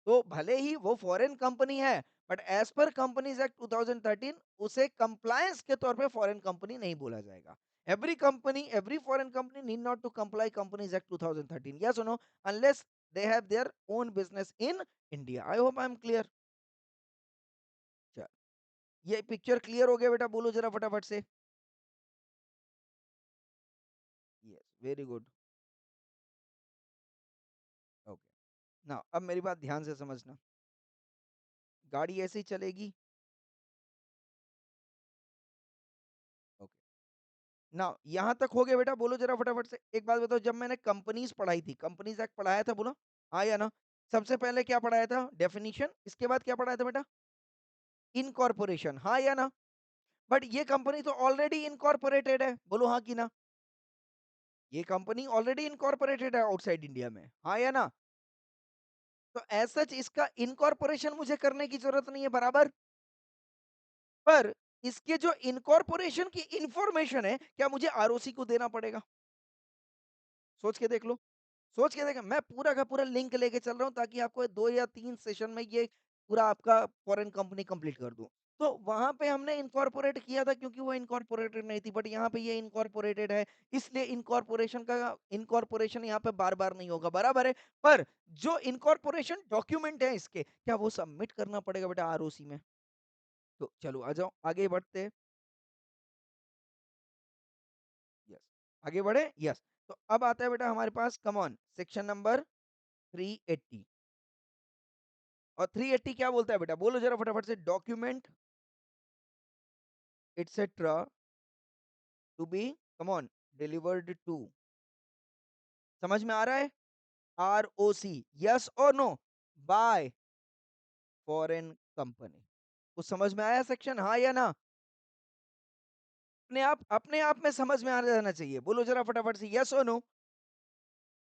तो भले ही वो फॉरेन कंपनी है, but as per companies act 2013 उसे कंप्लायंस के तौर पे फॉरेन कंपनी नहीं बोला जाएगा। Every foreign company need not to comply companies act 2013, yes और no, unless they have their own business in India. I hope I am clear. ये picture clear हो गया बेटा, बोलो जरा फटाफट से। Yes, very good. Okay, now अब मेरी बात ध्यान से समझना, गाड़ी ऐसे ही चलेगी। ओके, ना यहाँ तक हो गया बेटा, बोलो जरा फटाफट से, एक बात बताओ, जब मैंने कंपनीज पढ़ाई थी, कंपनीज एक्ट पढ़ाया था, बोलो हाँ या ना। सबसे पहले क्या पढ़ाया था, डेफिनेशन, इसके बाद क्या पढ़ाया था बेटा, इनकॉर्पोरेशन, हाँ या ना। बट ये कंपनी तो ऑलरेडी इनकॉर्पोरेटेड है, बोलो हाँ कि ना। ये कंपनी ऑलरेडी इनकॉर्पोरेटेड है आउटसाइड इंडिया में, हाँ या ना। तो एज सच इसका इनकॉर्पोरेशन मुझे करने की जरूरत नहीं है, बराबर। पर इसके जो इनकॉर्पोरेशन की इंफॉर्मेशन है, क्या मुझे आरओसी को देना पड़ेगा, सोच के देख लो। सोच के देखें, मैं पूरा का पूरा लिंक लेके चल रहा हूँ ताकि आपको 2 या 3 सेशन में ये पूरा आपका फॉरेन कंपनी कंप्लीट कर दूँ। तो वहाँ पे हमने इनकॉर्पोरेट किया था क्योंकि वो इनकॉर्पोरेटेड नहीं थी, बट यहाँ पे ये इनकॉर्पोरेटेड है, इसलिए इनकॉर्पोरेशन यहाँ पे बार-बार नहीं होगा, बराबर है। पर जो इनकॉर्पोरेशन डॉक्यूमेंट है इसके, क्या वो सबमिट करना पड़ेगा बेटा आरओसी में? तो चलो आ जाओ, आगे बढ़ते हैं। यस, आगे बढ़े, यस। तो अब आता है बेटा हमारे पास, कम ऑन, सेक्शन नंबर 380। और 380 क्या बोलता है बेटा, बोलो जरा फटाफट से, document etcetera to be come on delivered to, समझ में आ रहा है, आर ओ सी, यस और नो, बाय फॉरेन कंपनी। कुछ समझ में आया सेक्शन, हाँ या ना। अपने आप में समझ में आ जाना चाहिए, बोलो जरा फटाफट से, यस और नो।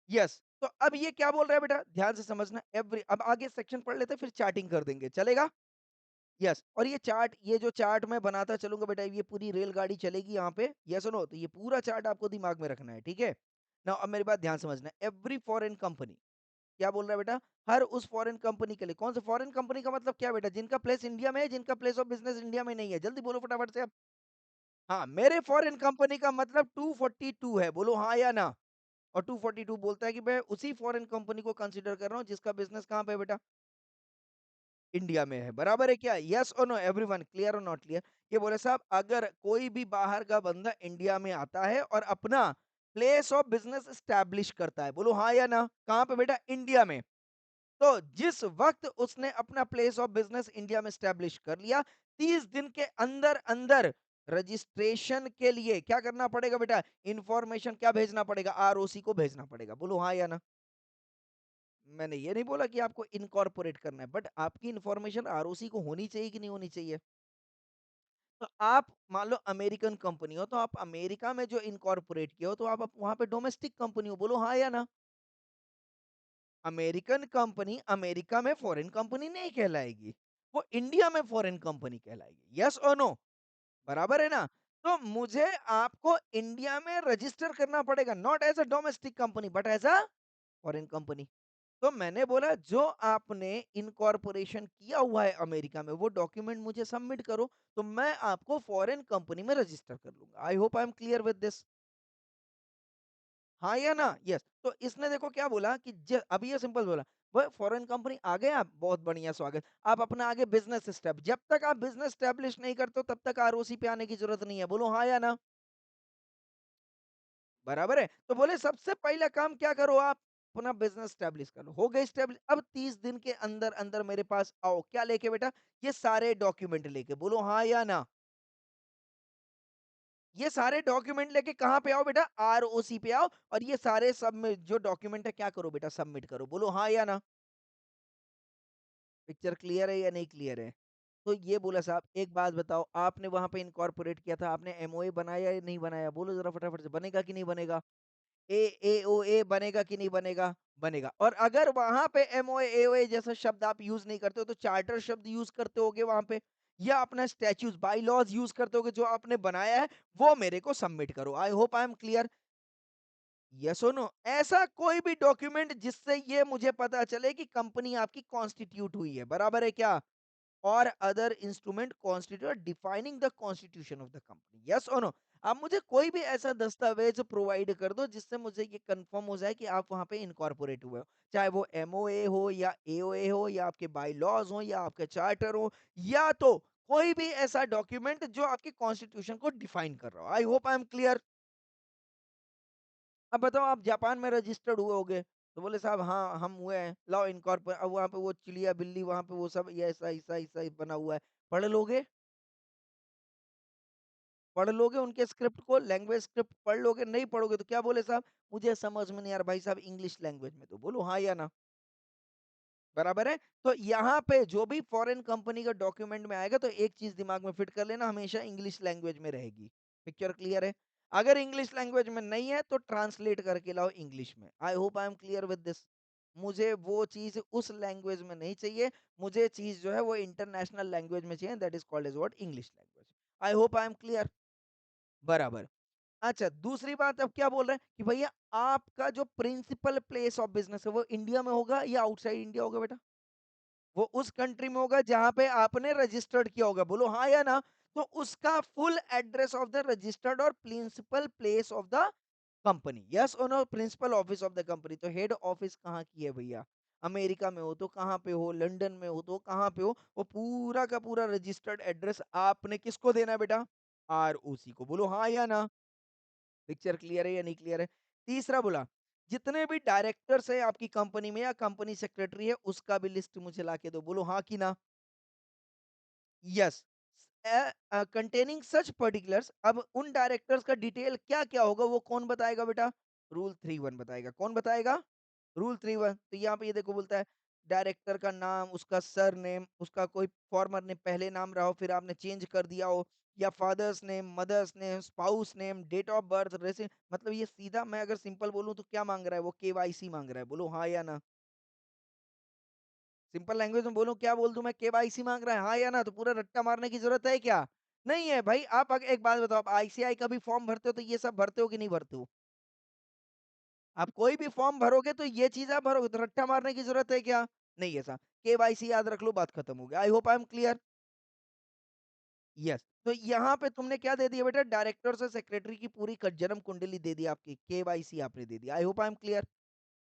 यस, तो अब ये क्या बोल रहा है बेटा, ध्यान से समझना, एवरी, अब आगे सेक्शन पढ़ लेते हैं फिर चार्टिंग कर देंगे, चलेगा। यस, और ये चार्ट, ये जो चार्ट मैं बनाता चलूंगा बेटा, ये पूरी रेलगाड़ी चलेगी यहाँ पे, यस सुनो, तो ये पूरा चार्ट आपको दिमाग में रखना है, ठीक है ना। अब मेरी बात ध्यान समझना, एवरी फॉरेन कंपनी, क्या बोल रहा है बेटा? हर उस फॉरेन कंपनी के लिए। कौन से फॉरेन कंपनी का मतलब क्या है बेटा? जिनका प्लेस इंडिया में है, जिनका प्लेस ऑफ बिज़नेस इंडिया में नहीं है। जल्दी बोलो फटाफट से अब। हाँ, मेरे फॉरेन कंपनी का मतलब 242 है। बोलो हाँ या ना? और 242 बोलता है कि मैं उसी फॉरेन कंपनी को कंसीडर कर रहा हूँ जिसका बिज़नेस कहाँ पे है बेटा? इंडिया में है। बराबर है क्या? येस और नो एवरीवन क्लियर और नॉट क्लियर? ये बोले साहब अगर कोई भी बाहर का बंदा इंडिया में आता है और अपना प्लेस ऑफ बिज़नेस एस्टैब्लिश करता है। बोलो हाँ या ना? कहाँ पे बेटा? इंडिया में। तो जिस वक्त उसने अपना प्लेस ऑफ बिजनेस इंडिया में स्टैब्लिश कर लिया 30 दिन के अंदर अंदर रजिस्ट्रेशन के लिए क्या करना पड़ेगा बेटा? इंफॉर्मेशन क्या भेजना पड़ेगा? आरओसी को भेजना पड़ेगा। बोलो हाँ या ना? मैंने ये नहीं बोला कि आपको इनकॉर्पोरेट करना है बट आपकी इंफॉर्मेशन आरओसी को होनी चाहिए कि नहीं होनी चाहिए? तो आप मान लो अमेरिकन कंपनी हो तो आप अमेरिका में जो इनकॉर्पोरेट किया हो तो आप वहां पे डोमेस्टिक कंपनी हो। बोलो हाँ या ना? अमेरिकन कंपनी अमेरिका में फॉरेन कंपनी नहीं कहलाएगी, वो इंडिया में फॉरेन कंपनी कहलाएगी। यस और नो? बराबर है ना? तो मुझे आपको इंडिया में रजिस्टर करना पड़ेगा, not as a domestic company but as a foreign company. तो मैंने बोला जो आपने इनकॉर्पोरेशन किया हुआ है अमेरिका में वो डॉक्यूमेंट मुझे सबमिट करो, तो मैं आपको फॉरेन कंपनी में रजिस्टर कर लूंगा। आई hope I am clear with this. हाँ या ना? यस। तो इसने देखो क्या बोला कि अभी ये सिंपल बोला, वो फॉरेन कंपनी आ गए आप, बहुत बढ़िया स्वागत। आप अपना आगे बिजनेस स्टेप, जब तक आप बिजनेस स्टेब्लिश नहीं करते हो तब तक आरओसी पे आने की जरूरत नहीं है। बोलो हाँ या ना? बराबर है। तो बोले सबसे पहला काम क्या करो आप? अपना बिजनेस स्टेब्लिश करो। हो गए स्टेब्लिश, अब 30 दिन के अंदर अंदर मेरे पास आओ। क्या लेके बेटा? ये सारे डॉक्यूमेंट लेके। बोलो हाँ या ना? ये सारे डॉक्यूमेंट लेके कहाँ पे आओ बेटा? आरओसी पे आओ और ये सारे सब में जो डॉक्यूमेंट है क्या करो बेटा? सबमिट करो। बोलो हाँ या ना? पिक्चर क्लियर है या नहीं क्लियर है? तो ये बोला साहब एक बात बताओ, आपने वहां पे इनकॉर्पोरेट किया था, आपने एमओए बनाया या नहीं बनाया? बोलो जरा फटाफट से, बनेगा कि नहीं बनेगा? ए एओए बनेगा कि नहीं बनेगा? बनेगा। और अगर वहां पे एमओए एओए जैसा शब्द आप यूज नहीं करते हो तो चार्टर शब्द यूज करते होगे वहां पे, या अपना स्टैच्यूज बाई लॉज यूज करते होगे जो आपने बनाया है, वो मेरे को सबमिट करो। आई hope I am clear. Yes और नो? ऐसा कोई भी डॉक्यूमेंट जिससे ये मुझे पता चले कि कंपनी आपकी कॉन्स्टिट्यूट हुई है। बराबर है क्या? और other instrument constitute defining the constitution of the company. Yes और नो? आप मुझे कोई भी ऐसा दस्तावेज प्रोवाइड कर दो जिससे मुझे ये कंफर्म हो जाए कि आप वहां पे इनकॉर्पोरेट हुए हो, चाहे वो एमओए हो या एओए हो या आपके बाई लॉज हो या आपके चार्टर हो, या तो कोई भी ऐसा डॉक्यूमेंट जो आपके कॉन्स्टिट्यूशन को डिफाइन कर रहा हो। आई होप आई एम क्लियर। अब बताओ आप जापान में रजिस्टर्ड हुए होगे, तो बोले साहब हाँ हम हुए हैं, लाओ इनकॉर्पोरेट। अब वहां पे वो चिड़िया बिल्ली वहां पे वो सब ये ऐसा ऐसा ऐसा बना हुआ है, पढ़ लोगे? पढ़ लोगे उनके स्क्रिप्ट को, लैंग्वेज स्क्रिप्ट पढ़ लोगे? नहीं पढ़ोगे तो क्या बोले साहब? मुझे समझ में नहीं आ रहा भाई साहब इंग्लिश लैंग्वेज में। तो बोलो हाँ या ना? बराबर है। तो यहाँ पे जो भी फॉरेन कंपनी का डॉक्यूमेंट में आएगा तो एक चीज दिमाग में फिट कर लेना, हमेशा इंग्लिश लैंग्वेज में रहेगी। पिक्चर क्लियर है? अगर इंग्लिश लैंग्वेज में नहीं है तो ट्रांसलेट करके लाओ इंग्लिश में। आई hope I am clear with this. मुझे वो चीज उस लैंग्वेज में नहीं चाहिए, मुझे चीज जो है वो इंटरनेशनल लैंग्वेज में चाहिए, that is called as what? English language. I hope I am clear. बराबर। अच्छा, दूसरी बात अब क्या बोल रहे हैं कि भैया आपका जो प्रिंसिपल प्लेस ऑफ बिजनेस है वो इंडिया में होगा या आउटसाइड इंडिया होगा बेटा? वो उस कंट्री में होगा जहां पे आपने रजिस्टर्ड किया होगा। बोलो हाँ या ना? तो उसका full address of the registered और principal place of the company. Yes और no? Principal office of the company. तो हेड ऑफिस कहाँ की है भैया? अमेरिका में हो तो कहाँ पे हो, लंदन में हो तो कहाँ पे हो, वो पूरा का पूरा रजिस्टर्ड एड्रेस आपने किसको देना है बेटा? आरओसी को। बोलो हाँ या ना? पिक्चर क्लियर है या नहीं क्लियर है? तीसरा बोला, जितने भी डायरेक्टर्स हैं आपकी कंपनी में या कंपनी सेक्रेटरी है उसका भी लिस्ट मुझे ला के दो। बोलो हाँ कि ना? यस। कंटेनिंग सच पर्टिकुलर्स। अब उन डायरेक्टर्स का डिटेल क्या क्या होगा वो कौन बताएगा बेटा? रूल 3(1) बताएगा। कौन बताएगा? रूल 3(1). तो यहाँ पे ये देखो बोलता है डायरेक्टर का नाम, उसका सर नेम, उसका कोई फॉर्मर ने पहले नाम रहा हो फिर आपने चेंज कर दिया हो, या father's name, mother's name, spouse name, date of birth, resident. मतलब ये सीधा मैं अगर सिंपल बोलूं तो क्या मांग रहा है? वो केवाईसी मांग रहा है। बोलो हाँ या ना? सिंपल लैंग्वेज में बोलूं, क्या बोल दूं मैं? केवाईसी मांग रहा है, हाँ या ना? तो पूरा रट्टा मारने की जरूरत है क्या? नहीं है भाई। आप अगर एक बात बताओ, आप आईसीआई का भी फॉर्म भरते हो तो ये सब भरते हो कि नहीं भरते हो? आप कोई भी फॉर्म भरोगे तो ये चीज़ आप भरोगे, तो रट्टा मारने की ज़रूरत है क्या? नहीं है साहब। केवाईसी याद रख लो, बात खत्म हो गया। आई hope I am clear? Yes. तो यहाँ पे तुमने क्या दे दिया बेटा? डायरेक्टर से सेक्रेटरी की पूरी जन्म कुंडली दे दी आपकी, केवाईसी आपने दे दिया। I hope I am clear?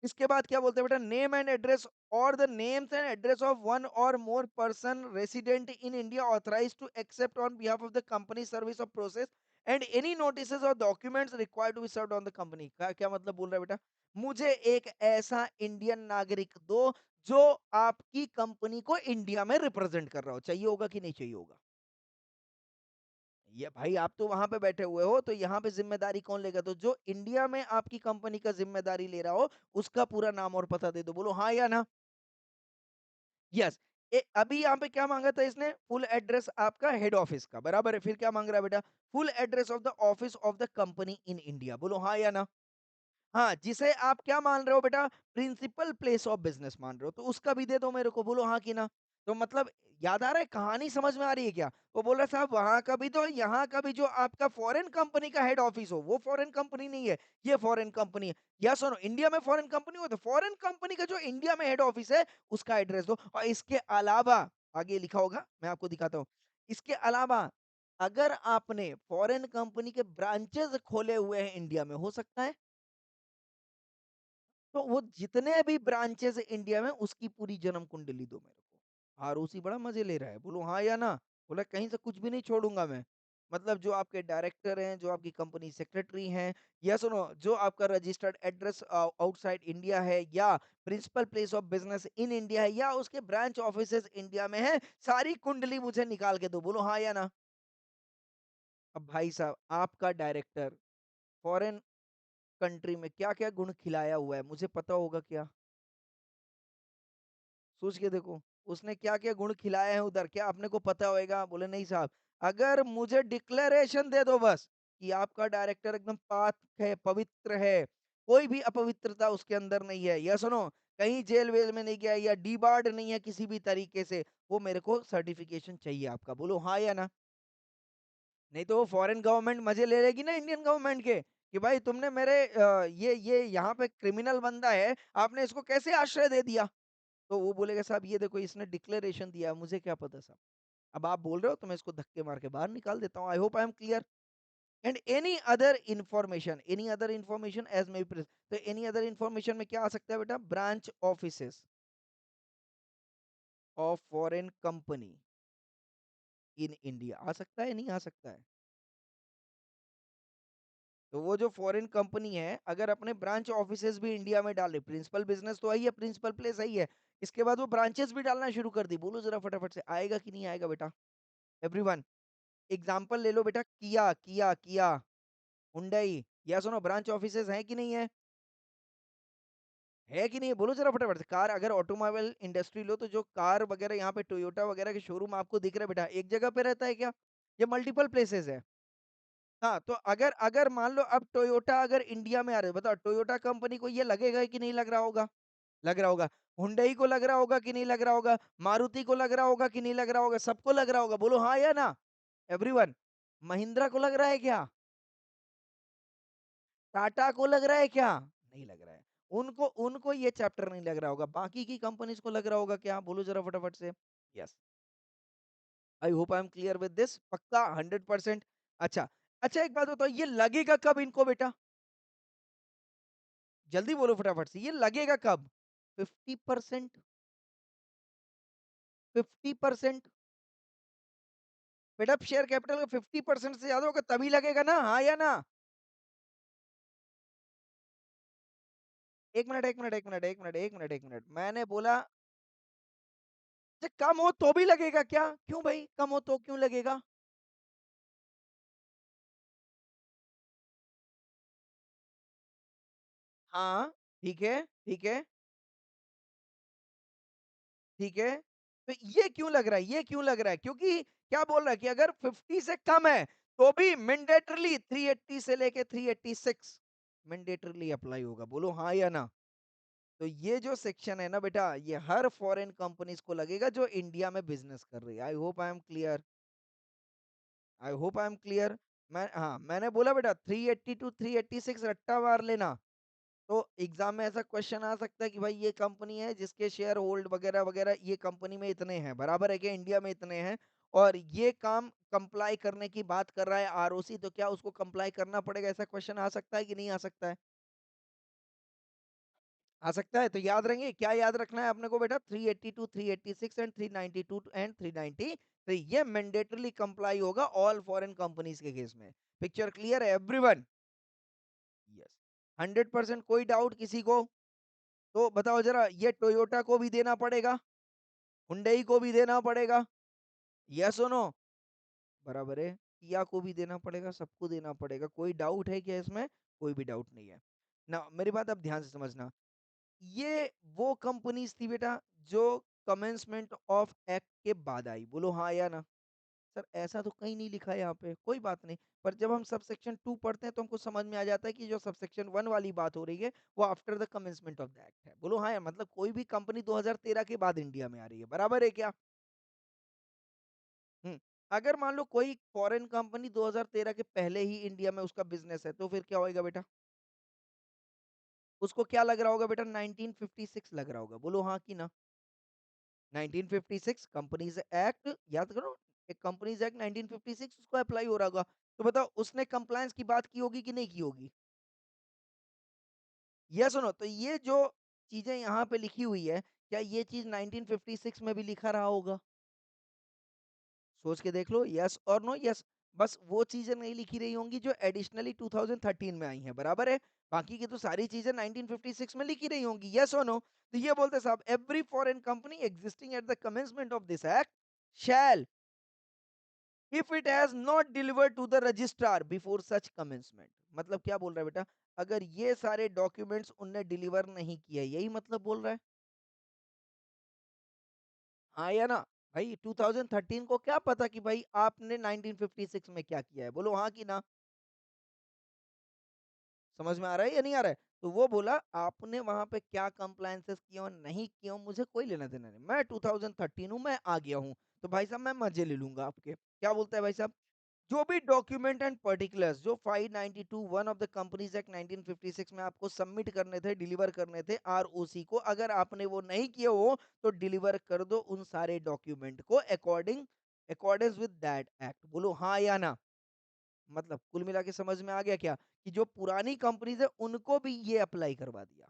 इसके बाद क्या बोलते हैं बेटा? नेम एंड एड्रेस और the names and address of one और more person resident in India authorised to accept on behalf of the company service of process and any notices और documents required to be served on the company. क्या क्या मतलब बोल रहा है बेटा? मुझे एक ऐसा इंडियन नागरिक दो जो आपकी कंपनी को इंडिया में रिप्रेजेंट कर रहा हो। चाहिए होगा कि नहीं चाहिए होगा? ये भाई आप तो वहां पे बैठे हुए हो, तो यहाँ पे जिम्मेदारी कौन लेगा? तो जो इंडिया में आपकी कंपनी का जिम्मेदारी ले रहा हो, उसका पूरा नाम और पता दे दो। बोलो हाँ या ना? यस। अभी यहाँ पे क्या मांगा था इसने? फुल एड्रेस आपका हेड ऑफिस का, बराबर है। फिर क्या मांग रहा है बेटा? Full address of the office of the company in India. बोलो हाँ या ना? हाँ, जिसे आप क्या मान रहे हो बेटा? प्रिंसिपल प्लेस ऑफ बिज़नेस मान रहे हो, तो उसका भी दे दो मेरे को, बोलो हाँ कि ना? तो मतलब याद आ रहा है, कहानी समझ में आ रही है क्या? वो बोल रहा है साहब वहाँ का भी दो, यहाँ का भी, जो आपका फॉरेन कंपनी का हेड ऑफिस हो, वो फॉरेन कंपनी नहीं है, ये फॉरेन कंपनी है। या सुनो, इंडिया में फॉरेन कंपनी हो तो फॉरेन कंपनी का जो इंडिया में हेड ऑफिस है, उसका एड्रेस दो। और इसके अलावा आगे लिखा होगा, मैं आपको दिखाता हूँ। इसके अलावा अगर आपने फॉरेन कंपनी के ब्रांचेस खोले हुए हैं इंडिया में, हो सकता है? तो वो जितने भी ब्रांचेस है इंडिया में, उसकी पूरी जन्म कुंडली दो मेरे को। आरुषि बड़ा मजे ले रहा है, बोलो हाँ या ना? बोला कहीं से कुछ भी नहीं छोड़ूंगा मैं। मतलब जो आपके डायरेक्टर हैं, जो आपकी कंपनी सेक्रेटरी हैं, या सुनो, जो आपका रजिस्टर्ड एड्रेस आउटसाइड इंडिया है, या principal place of business in India है, या उसके ब्रांच ऑफिसेज इंडिया में है, सारी कुंडली मुझे निकाल के दो। बोलो हाँ या ना? अब भाई साहब, आपका डायरेक्टर फॉरेन कंट्री में क्या क्या गुण खिलाया हुआ है, मुझे पता होगा क्या? सोच के देखो, उसने क्या-क्या गुण खिलाए हैं उधर, क्या अपने को पता होएगा? बोले नहीं साहब, अगर मुझे डिक्लेरेशन दे दो बस कि आपका डायरेक्टर एकदम पाक है, पवित्र है, कोई भी अपवित्रता उसके अंदर नहीं है, या सुनो, कहीं जेल-वेल में नहीं गया या डीबार्ड नहीं है किसी भी तरीके से, वो मेरे को सर्टिफिकेशन चाहिए आपका। बोलो हाँ या ना? नहीं तो वो फॉरेन गवर्नमेंट मजे ले लेगी ना इंडियन गवर्नमेंट के, कि भाई तुमने मेरे ये यहाँ पे क्रिमिनल बंदा है, आपने इसको कैसे आश्रय दे दिया? तो वो बोलेगा साहब ये देखो इसने डिक्लेरेशन दिया है, मुझे क्या पता साहब। अब आप बोल रहे हो तो मैं इसको धक्के मार के बाहर निकाल देता हूँ। I hope I am clear. And any other information as may be, तो एनी अदर इन्फॉर्मेशन में क्या आ सकता है बेटा? Branch offices of foreign company in India आ सकता है, नहीं आ सकता है? तो वो जो फॉरेन कंपनी है, अगर अपने ब्रांच ऑफिसेज भी इंडिया में डाले, प्रिंसिपल बिजनेस तो आई है, प्रिंसिपल प्लेस आई है, इसके बाद वो ब्रांचेस भी डालना शुरू कर दी, बोलो जरा फटाफट से, आएगा कि नहीं आएगा बेटा? एवरीवन, एग्जाम्पल ले लो बेटा, किया किया किया, हुंडई, या सुनो, ब्रांच ऑफिसेस हैं कि नहीं है? है कि नहीं है? बोलो जरा फटाफट से। कार, अगर ऑटोमोबाइल इंडस्ट्री लो, तो जो कार वगैरह यहाँ पे टोयोटा वगैरह के शोरूम आपको दिख रहे हैं बेटा, एक जगह पे रहता है क्या? ये मल्टीपल प्लेसेस है। हाँ, तो अगर अगर मान लो अब टोयोटा अगर इंडिया में आ रहे हैं, बताओ टोयोटा कंपनी को ये लगेगा कि नहीं लग रहा होगा? लग रहा होगा। हुंडई को लग रहा होगा कि नहीं लग रहा होगा? मारुति को लग रहा होगा कि नहीं लग रहा होगा? सबको लग रहा होगा, बोलो हाँ या ना? एवरीवन, महिंद्रा को लग रहा है क्या? टाटा को लग रहा है क्या? नहीं लग रहा है। उनको उनको ये चैप्टर नहीं लग रहा होगा, बाकी की कंपनीज को लग रहा होगा क्या? बोलो जरा फटाफट से। Yes, I hope I am clear with this. पक्का 100%? अच्छा। अच्छा, एक बात बताओ, ये लगेगा कब इनको बेटा? जल्दी बोलो फटाफट से, ये लगेगा कब? 50%? 50%? बेटा शेयर कैपिटल का 50% से ज्यादा होगा तभी लगेगा ना, हाँ या ना? एक मिनट, एक मिनट, एक मिनट, एक मिनट, एक मिनट, एक मिनट, मैंने बोला कम हो तो भी लगेगा क्या? क्यों भाई, कम हो तो क्यों लगेगा? हाँ, ठीक है, ठीक है, ठीक है। तो ये क्यों लग रहा है? ये क्यों लग रहा है? क्योंकि क्या बोल रहा है कि अगर 50 से कम है, तो भी मैंडेटरली 380 से लेके 386 मैंडेटरली अप्लाई होगा। बोलो हाँ या ना? तो ये जो सेक्शन है ना बेटा, ये हर फॉरेन कंपनीज को लगेगा जो इंडिया में बिजनेस कर रही है। I hope I am clear. I hope I am clear. मैं हाँ, मैंने बोला बेटा 380 टू 386 रट्टा मार लेना। तो एग्जाम में ऐसा क्वेश्चन आ सकता है कि भाई ये कंपनी है जिसके शेयर होल्ड वगैरह वगैरह ये कंपनी में इतने हैं, बराबर है क्या, इंडिया में इतने हैं, और ये काम कंप्लाई करने की बात कर रहा है आरओसी, तो क्या उसको कंप्लाई करना पड़ेगा, ऐसा क्वेश्चन आ सकता है कि नहीं आ सकता है? आ सकता है। तो याद रहेंगे, क्या याद रखना है अपने को बेटा, 382, 386 एंड 392 एंड 393, ये मैंडेटरली कंप्लाई होगा ऑल फॉरेन कंपनीज के केस में। पिक्चर क्लियर है एवरीवन? यस। 100% कोई डाउट किसी को? तो बताओ जरा, ये टोयोटा को भी देना पड़ेगा, हुंडई को भी देना पड़ेगा, यस और नो? बराबर है। किया को भी देना पड़ेगा, सबको देना पड़ेगा। कोई डाउट है क्या इसमें? कोई भी डाउट नहीं है ना। मेरी बात अब ध्यान से समझना, ये वो कंपनीज थी बेटा जो कमेंसमेंट ऑफ एक्ट के बाद आई, बोलो हाँ या ना? सर ऐसा तो कहीं नहीं लिखा है यहाँ पे, कोई बात नहीं। पर जब हम सबसेक्शन 2 पढ़ते हैं तो हमको समझ में आ जाता है कि जो सबसेक्शन 1 वाली बात हो रही है वो after the commencement of the act है। बोलो हाँ या, मतलब कोई भी कंपनी 2013 के बाद इंडिया में आ रही है, बराबर है क्या? हम्म। अगर मान लो कोई फॉरेन कंपनी 2013 के पहले ही इंडिया में उसका बिजनेस है, तो फिर क्या होएगा बेटा? उसको क्या लग रहा होगा बेटा? 1956 लग रहा होगा, बोलो हाँ कि ना? 1956 कंपनीज एक्ट, याद करो, एक कंपनीज एक्ट 1956 उसको अप्लाई हो रहा होगा। तो बताओ उसने कंप्लायंस की बात की होगी कि नहीं की होगी? ये सुनो, तो ये जो चीजें यहाँ पे लिखी हुई है, क्या ये चीज 1956 में भी लिखा रहा होगा? सोच के देख लो, यस और नो, यस। बस वो चीजें नहीं लिखी रही होंगी जो एडिशनली 2013 में आई हैं, बराबर है। बाकी की तो सारी चीजें 1956 में लिखी रही होंगी, यस और नो? तो ये बोलते साहब, every foreign company existing at the commencement of this act shall, if it has not delivered to the registrar before such commencement. मतलब क्या बोल रहा है बेटा? अगर ये सारे डॉक्यूमेंट्स उनने डिलीवर नहीं किया, यही मतलब बोल रहा है, हाँ या ना? भाई 2013 को क्या पता कि भाई आपने 1956 में क्या किया है, बोलो हाँ कि ना? समझ में आ रहा है या नहीं आ रहा है? तो वो बोला आपने वहां पे क्या कंप्लायंसेस किए और नहीं किए हो, मुझे कोई लेना देना नहीं, मैं 2013 हूँ, मैं आ गया हूँ, तो भाई साहब मैं मजे ले लूंगा आपके। क्या बोलता है भाई साहब? जो भी डॉक्यूमेंट एंड पर्टिकुलर्स जो 592 one of the companies act 1956 में आपको सबमिट करने थे, डिलीवर करने थे आरओसी को, अगर आपने वो नहीं किए हो तो डिलीवर कर दो उन सारे डॉक्यूमेंट को अकॉर्डेंस विद दैट एक्ट, बोलो हाँ या ना? मतलब कुल मिला के समझ में आ गया क्या, कि जो पुरानी कंपनीज है उनको भी ये अप्लाई करवा दिया।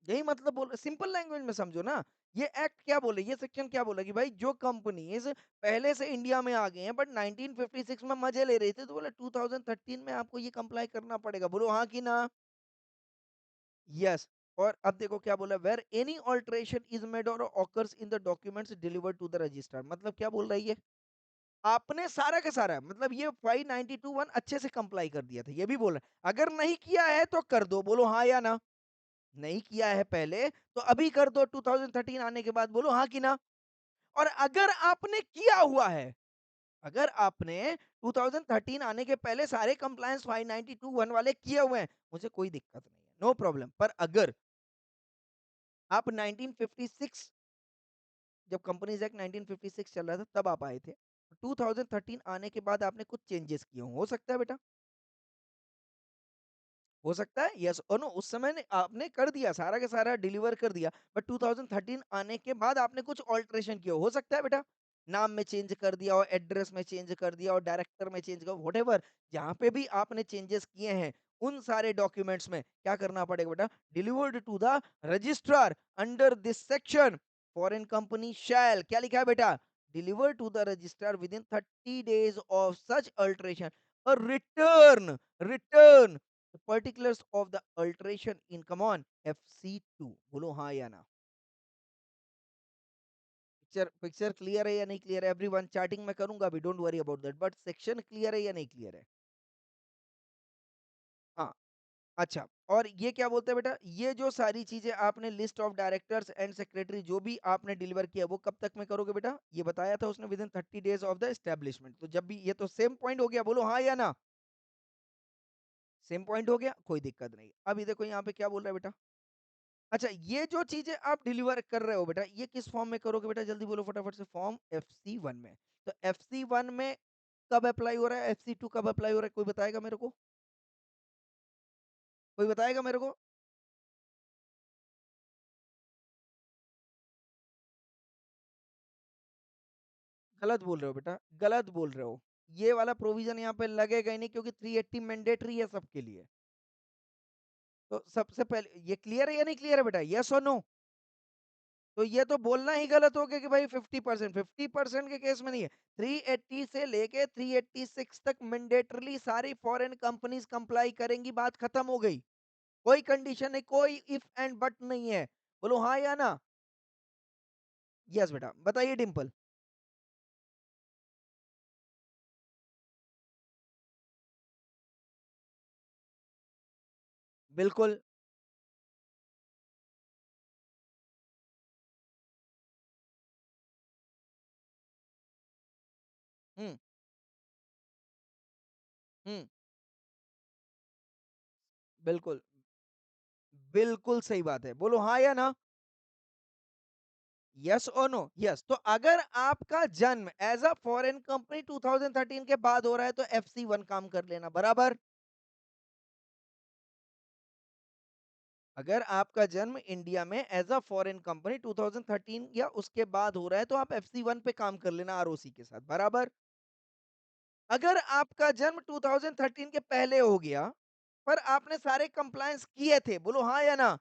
यही मतलब बोल, सिंपल लैंग्वेज में समझो ना। ये एक्ट क्या बोले, ये सेक्शन क्या बोला कि भाई जो कंपनीज पहले से इंडिया में आ गए हैं बट 1956 में मजे ले रहे थे, तो बोला 2013 में आपको ये कंप्लाई करना पड़ेगा, बोलो हाँ कि ना? यस। और अब देखो क्या बोला, where any alteration is made और occurs in the documents delivered to the registrar. मतलब क्या बोल रही है? आपने सारा का सारा, मतलब ये 592 वन अच्छे से कंप्लाई कर दिया था, ये भी बोल रहा है अगर नहीं किया है तो कर दो, बोलो हाँ या ना? नहीं किया है पहले तो अभी कर दो 2013 आने के बाद, बोलो हाँ कि ना? और अगर आपने किया हुआ है, अगर आपने 2013 आने के पहले सारे कंप्लायंस 592 वन वाले किए हुए हैं, मुझे कोई दिक्कत नहीं है, नो प्रॉब्लम। पर अगर आप 1956, जब कंपनीज एक्ट 1956 चल रहा था तब आप आए थे, 2013 आने के बाद आपने कुछ चेंजेस किए हो सकता है बेटा, हो सकता है, यस और नो? उस समय ने आपने कर दिया सारा का सारा डिलीवर कर दिया, बट 2013 आने के बाद आपने कुछ ऑल्ट्रेशन किया, हो सकता है बेटा? नाम में चेंज कर दिया और एड्रेस में चेंज कर दिया और डायरेक्टर में चेंज कर, व्हाटएवर जहां पे भी आपने चेंजेस किए हैं, उन सारे डॉक्यूमेंट्स में क्या करना पड़ेगा बेटा? Delivered to the registrar under this section, foreign company shall, क्या लिखा है बेटा? Deliver to the registrar within 30 days of such alteration और return the particulars of the alteration in, come on, FC2, बोलो हाँ या ना? पिक्चर पिक्चर क्लियर है या नहीं क्लियर है एवरीवन? चार्टिंग में करूंगा अभी, don't worry about that, but section clear है या नहीं क्लियर है? हाँ। अच्छा, और ये क्या बोलते हैं बेटा, ये जो सारी चीजें आपने list of directors and secretary जो भी आपने डिलीवर किया वो कब तक में करोगे बेटा? ये बताया था उसने, with in 30 days of the establishment, तो जब भी ये तो सेम पॉइंट हो गया, बोलो हाँ या ना? सेम पॉइंट हो गया, कोई दिक्कत नहीं। अभी देखो यहाँ पे क्या बोल रहा है बेटा। अच्छा, ये जो चीजें आप डिलीवर कर रहे हो बेटा, ये किस फॉर्म में करोगे बेटा, जल्दी बोलो फटाफट से, फॉर्म FC1 में। तो FC1 में कब अप्लाई हो रहा है, FC2 कब अप्लाई हो रहा है, कोई बताएगा मेरे को? कोई बताएगा मेरे को? गलत बोल रहे हो बेटा, गलत बोल रहे हो। ये वाला प्रोविजन यहाँ पे लगेगा ही नहीं, क्योंकि 380 मैंडेटरी है सबके लिए। तो सबसे पहले ये क्लियर है या नहीं क्लियर है बेटा, यस और नो? तो ये तो बोलना ही गलत हो गया कि भाई 50%, 50% के केस में नहीं है। 380 से लेके 386 तक मैंडेटरली सारी फॉरेन कंपनीज कंप्लाई करेंगी, बात खत्म हो गई। कोई कंडीशन नहीं, कोई इफ एंड बट नहीं है। बोलो हाँ या ना? यस बेटा, बताइए डिंपल। बिल्कुल। हम्म। हम्म। बिल्कुल। बिल्कुल सही बात है, बोलो हाँ या ना? यस और नो? यस। तो अगर आपका जन्म एज अ फॉरेन कंपनी 2013 के बाद हो रहा है, तो FC1 काम कर लेना, बराबर। अगर आपका जन्म इंडिया में एज अ फॉरेन कंपनी 2013 या उसके बाद हो रहा है, तो आप FC1 पे काम कर लेना आरओसी के साथ, बराबर। अगर आपका जन्म 2013 के पहले हो गया, पर आपने सारे कंप्लायंस किए थे, बोलो हाँ या ना?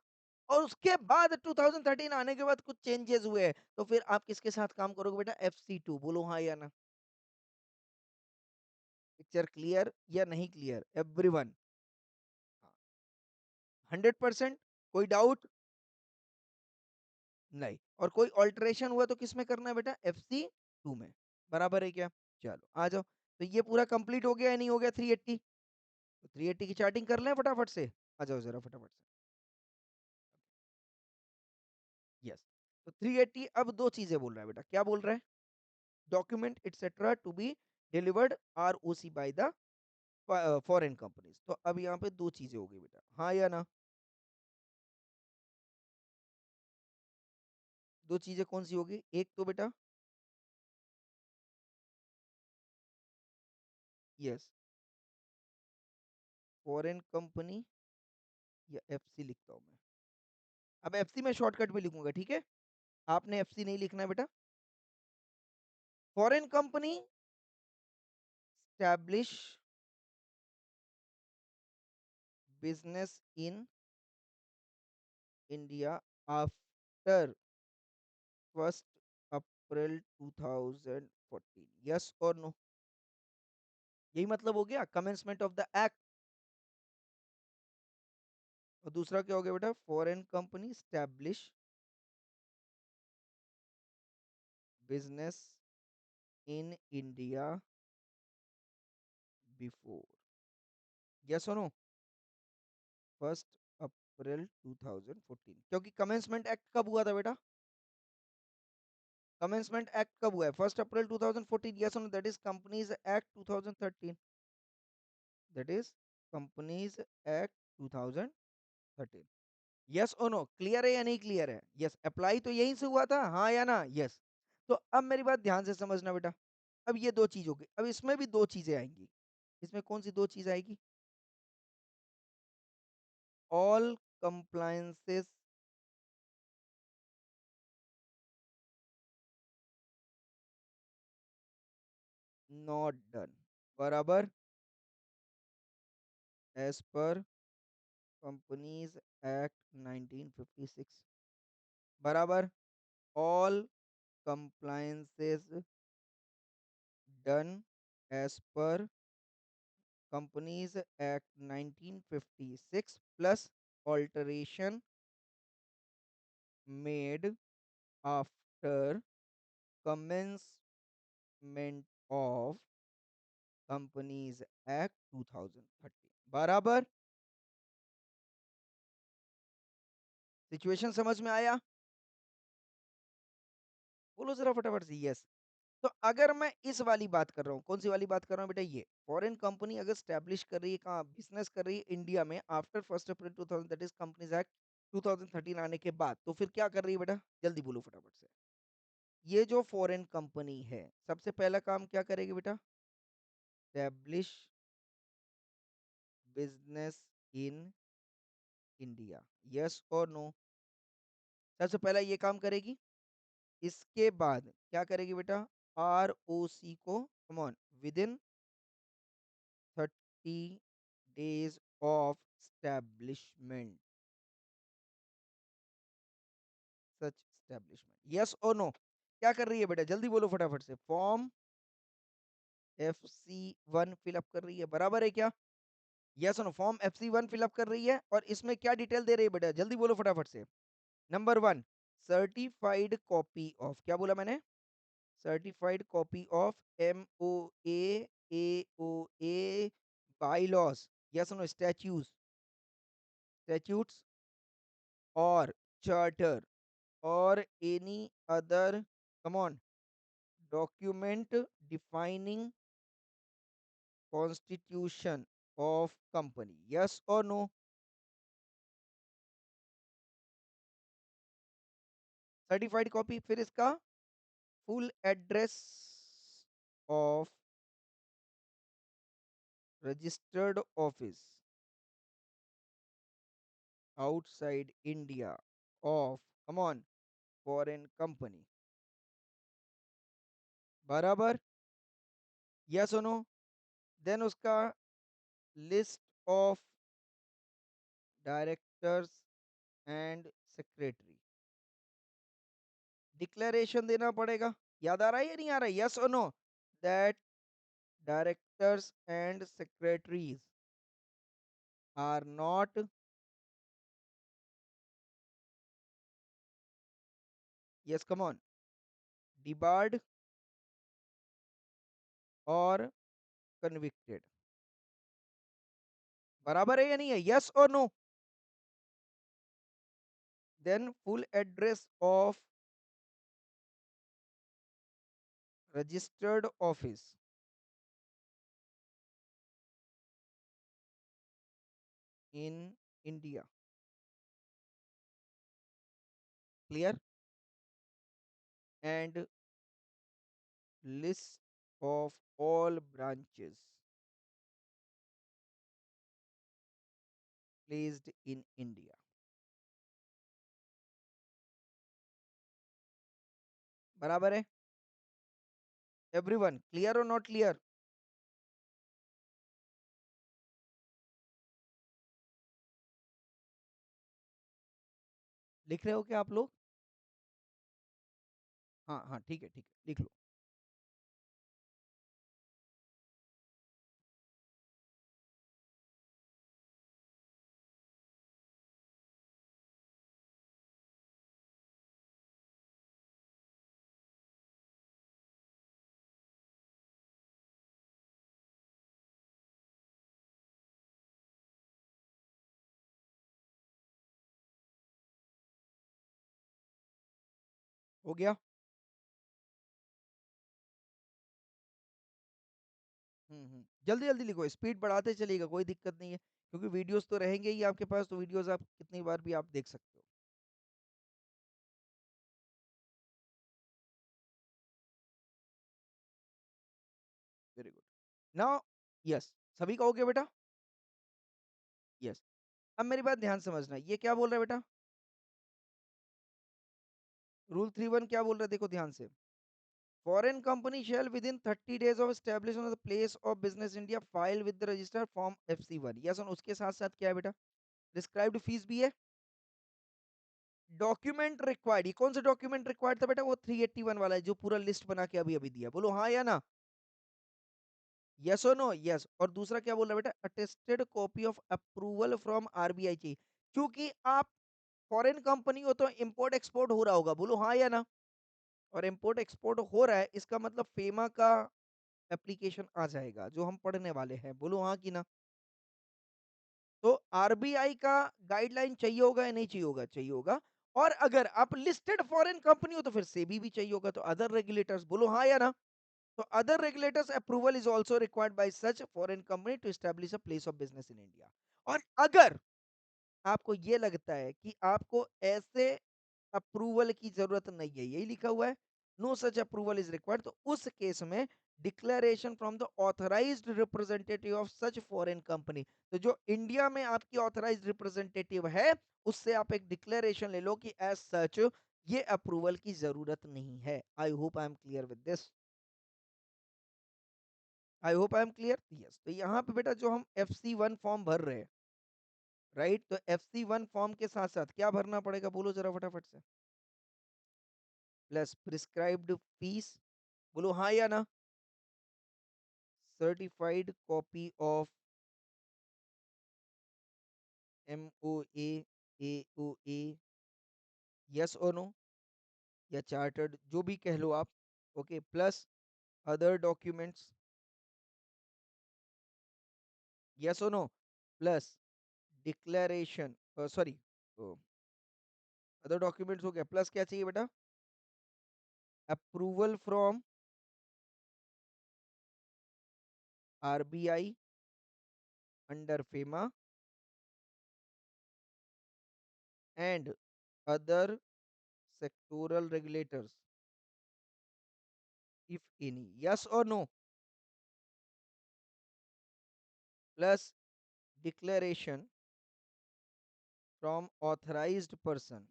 और उसके बाद 2013 आने के बाद कुछ चेंजेस हुए, तो फिर आप किसके साथ काम करोगे बेटा? FC2, बोलो हाँ या ना? पिक्चर क्लियर या नहीं क्लियर एवरीवन? 100%? कोई डाउट? नहीं। और कोई ऑल्टरेशन हुआ तो किस में करना है बेटा? FC2 में, बराबर है क्या? चलो आ जाओ। तो ये पूरा कंप्लीट हो गया या नहीं हो गया 380? तो 380 की चार्टिंग कर लें फटाफट से। आ जाओ जरा फटाफट से। यस। तो 380 अब दो चीजें बोल रहा है बेटा, क्या बोल रहा है? Document etcetera to be delivered ROC by the foreign companies. तो अब यहाँ पे दो चीजें हो गई बेटा, हाँ या ना? दो चीजें कौन सी होगी? एक तो बेटा, यस, फॉरेन कंपनी या FC लिखता हूँ मैं। अब FC में शॉर्टकट में लिखूंगा, ठीक है? आपने FC नहीं लिखना है बेटा। Foreign company establish business in India after 1 April 2014, yes और नो? यही मतलब हो गया कमेंसमेंट ऑफ द एक्ट। और दूसरा क्या हो गया बेटा? Foreign company establish business in India before, yes और नो? 1 अप्रैल 2014, क्योंकि कमेंसमेंट एक्ट कब हुआ था बेटा? कमेंसमेंट एक्ट कब हुआ है? 1 अप्रैल 2014, यस और no? That is companies act 2013। That is companies act 2013। Yes और नो? क्लियर है या नहीं क्लियर है? यस। अप्लाई तो यहीं से हुआ था, हाँ या ना? यस। तो अब मेरी बात ध्यान से समझना बेटा। अब ये दो चीज हो गई, अब इसमें भी दो चीजें आएंगी। इसमें कौन सी दो चीज आएगी? ऑल कंप्लायंसेस नॉट डन, बराबर, एज पर कंपनीज एक्ट 1956, बराबर। All compliances done as per companies act 1956 plus alteration made after commencement of companies act 2013, बराबर। सिचुएशन समझ में आया? बोलो जरा फटाफट से यस। तो अगर मैं इस वाली बात कर रहा हूँ, कौन सी वाली बात कर रहा हूँ बेटा? ये फॉरेन कंपनी अगर स्टैब्लिश कर रही है, कहाँ बिजनेस कर रही है? इंडिया में, after 1 April 2000, that is companies act 2013 आने के बाद, तो फिर क्या कर रही है बेटा? जल्दी बोलो फटाफट से। ये जो फॉरेन कंपनी है, सबसे पहला काम क्या करेगी बेटा? Establish business in India, yes और नो? सबसे पहला ये काम करेगी, इसके बाद क्या करेगी बेटा, ROC को, come on, with in 30 days of establishment, such establishment, yes और नो? क्या कर रही है बेटा, जल्दी बोलो फटाफट से। फॉर्म FC1 फिलअप कर रही है, बराबर है क्या? यस और नो? फॉर्म FC1 फिलअप कर रही है, और इसमें क्या डिटेल दे रही है बेटा, जल्दी बोलो फटाफट से। नंबर 1, सर्टिफाइड कॉपी ऑफ, क्या बोला मैंने, certified copy of MOA AOA bylaws, yes no? Statutes और चार्टर और any other, come on, document defining constitution of company, yes और नो? सर्टिफाइड कॉपी, फिर इसका full address of registered office outside India of, come on, foreign company, बराबर, yes और no? Then उसका list of directors and secretary, declaration देना पड़ेगा, याद आ रहा है या नहीं आ रहा है, यस और no? That directors and secretaries are not, yes come on, debarred और कन्विक्टेड, बराबर है या नहीं है, यस और no? Then full address of registered office in India, clear, and list of all branches placed in India, बराबर है? Everyone clear और नॉट क्लियर? लिख रहे हो क्या आप लोग? हाँ हाँ, ठीक है ठीक है, लिख लो। हो गया? जल्दी जल्दी लिखो, स्पीड बढ़ाते चलिएगा, कोई दिक्कत नहीं है, क्योंकि वीडियोस तो रहेंगे ही आपके पास, तो वीडियोस आप कितनी बार भी आप देख सकते हो। Very good. नाउ, यस, सभी का हो गया बेटा? यस। अब मेरी बात ध्यान से समझना, ये क्या बोल रहा है बेटा, रूल 3(1) क्या बोल रहा है, देखो ध्यान से। Foreign company shall within 30 days of establishment of the place of business India file with the register form FC1, yes, और उसके साथ साथ क्या है बेटा, डिस्क्राइब्ड फीस भी है। डॉक्यूमेंट रिक्वायर्ड, ये कौन सा डॉक्यूमेंट रिक्वायर्ड था बेटा, वो 381 वाला है, जो पूरा लिस्ट बना के अभी अभी दिया, बोलो हाँ या ना? यस और नो? यस। और दूसरा क्या बोल रहा है बेटा, attested copy of approval from RBI चाहिए, क्योंकि आप फॉरेन कंपनी हो तो इंपोर्ट एक्सपोर्ट हो रहा होगा, बोलो हाँ या ना? और इंपोर्ट एक्सपोर्ट हो रहा है, इसका मतलब फेमा का एप्लीकेशन आ जाएगा, जो हम पढ़ने वाले हैं, बोलो हाँ कि ना? तो RBI का गाइडलाइन चाहिए होगा या नहीं चाहिए होगा? चाहिए होगा। और अगर आप लिस्टेड फॉरेन कंपनी हो तो फिर सेबी भी चाहिए होगा, तो अदर रेगुलेटर्स, बोलो हाँ या ना? तो other regulators approval is also required by such foreign company to establish a place of business in India. और अगर आपको ये लगता है कि आपको ऐसे अप्रूवल की जरूरत नहीं है, यही लिखा हुआ है, no such approval is required, तो उस केस में declaration from the authorised representative of such foreign company. तो जो इंडिया में आपकी ऑथराइज्ड रिप्रेजेंटेटिव है, उससे आप एक डिक्लेरेशन ले लो कि एज सच ये अप्रूवल की जरूरत नहीं है। I hope I am clear with this. I hope I am clear. Yes, तो यहाँ पे बेटा जो हम FC1 फॉर्म भर रहे हैं, राइट, तो FC1 फॉर्म के साथ साथ क्या भरना पड़ेगा, बोलो जरा फटाफट से। प्लस प्रिस्क्राइब्ड फीस, बोलो हाँ या ना। Certified copy of MOA AOA, yes और नो, या चार्टर्ड, जो भी कह लो आप। Okay, plus other documents, yes और no, plus declaration, sorry, other documents हो गया, प्लस क्या चाहिए बेटा, approval from RBI under FEMA and other sectoral regulators if any, yes और no, plus declaration from authorised person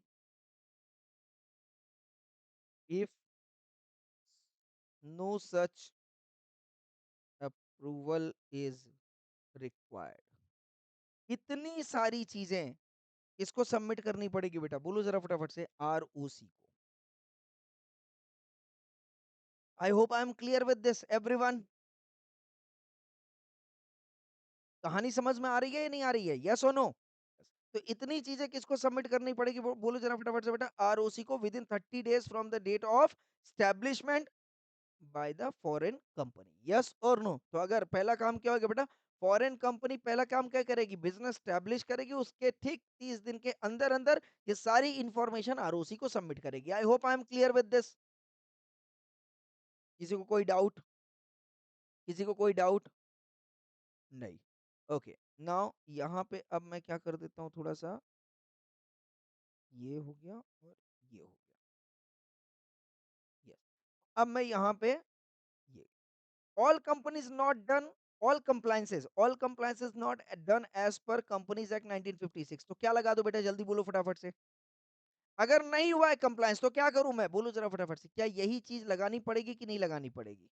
if no such approval is required। इतनी सारी चीजें इसको सबमिट करनी पड़ेगी बेटा, बोलो जरा फटाफट से, ROC को। आई hope I am clear with this everyone. कहानी समझ में आ रही है या नहीं आ रही है, यस और नो। तो इतनी चीजें किसको सबमिट करनी पड़ेगी, बोलो जरा फटाफट से बेटा, ROC को within 30 days from the date of establishment by the foreign company, yes और नो। तो अगर पहला काम क्या होगा बेटा, फॉरेन कंपनी पहला काम क्या करेगी, बिजनेस स्टैब्लिश करेगी, उसके ठीक 30 दिन के अंदर अंदर ये सारी इंफॉर्मेशन ROC को सबमिट करेगी। आई hope I am clear with this. किसी को कोई डाउट, किसी को कोई डाउट नहीं। ओके, नाउ यहाँ पे अब मैं क्या कर देता हूँ, थोड़ा सा ये हो गया और ये हो गया, यस। अब मैं यहाँ पे ये all companies not done, all compliances not done as per Companies Act 1956। तो क्या लगा दो बेटा, जल्दी बोलो फटाफट से। अगर नहीं हुआ है कंप्लायंस तो क्या करूं मैं, बोलो जरा फटाफट से, क्या यही चीज लगानी पड़ेगी कि नहीं लगानी पड़ेगी।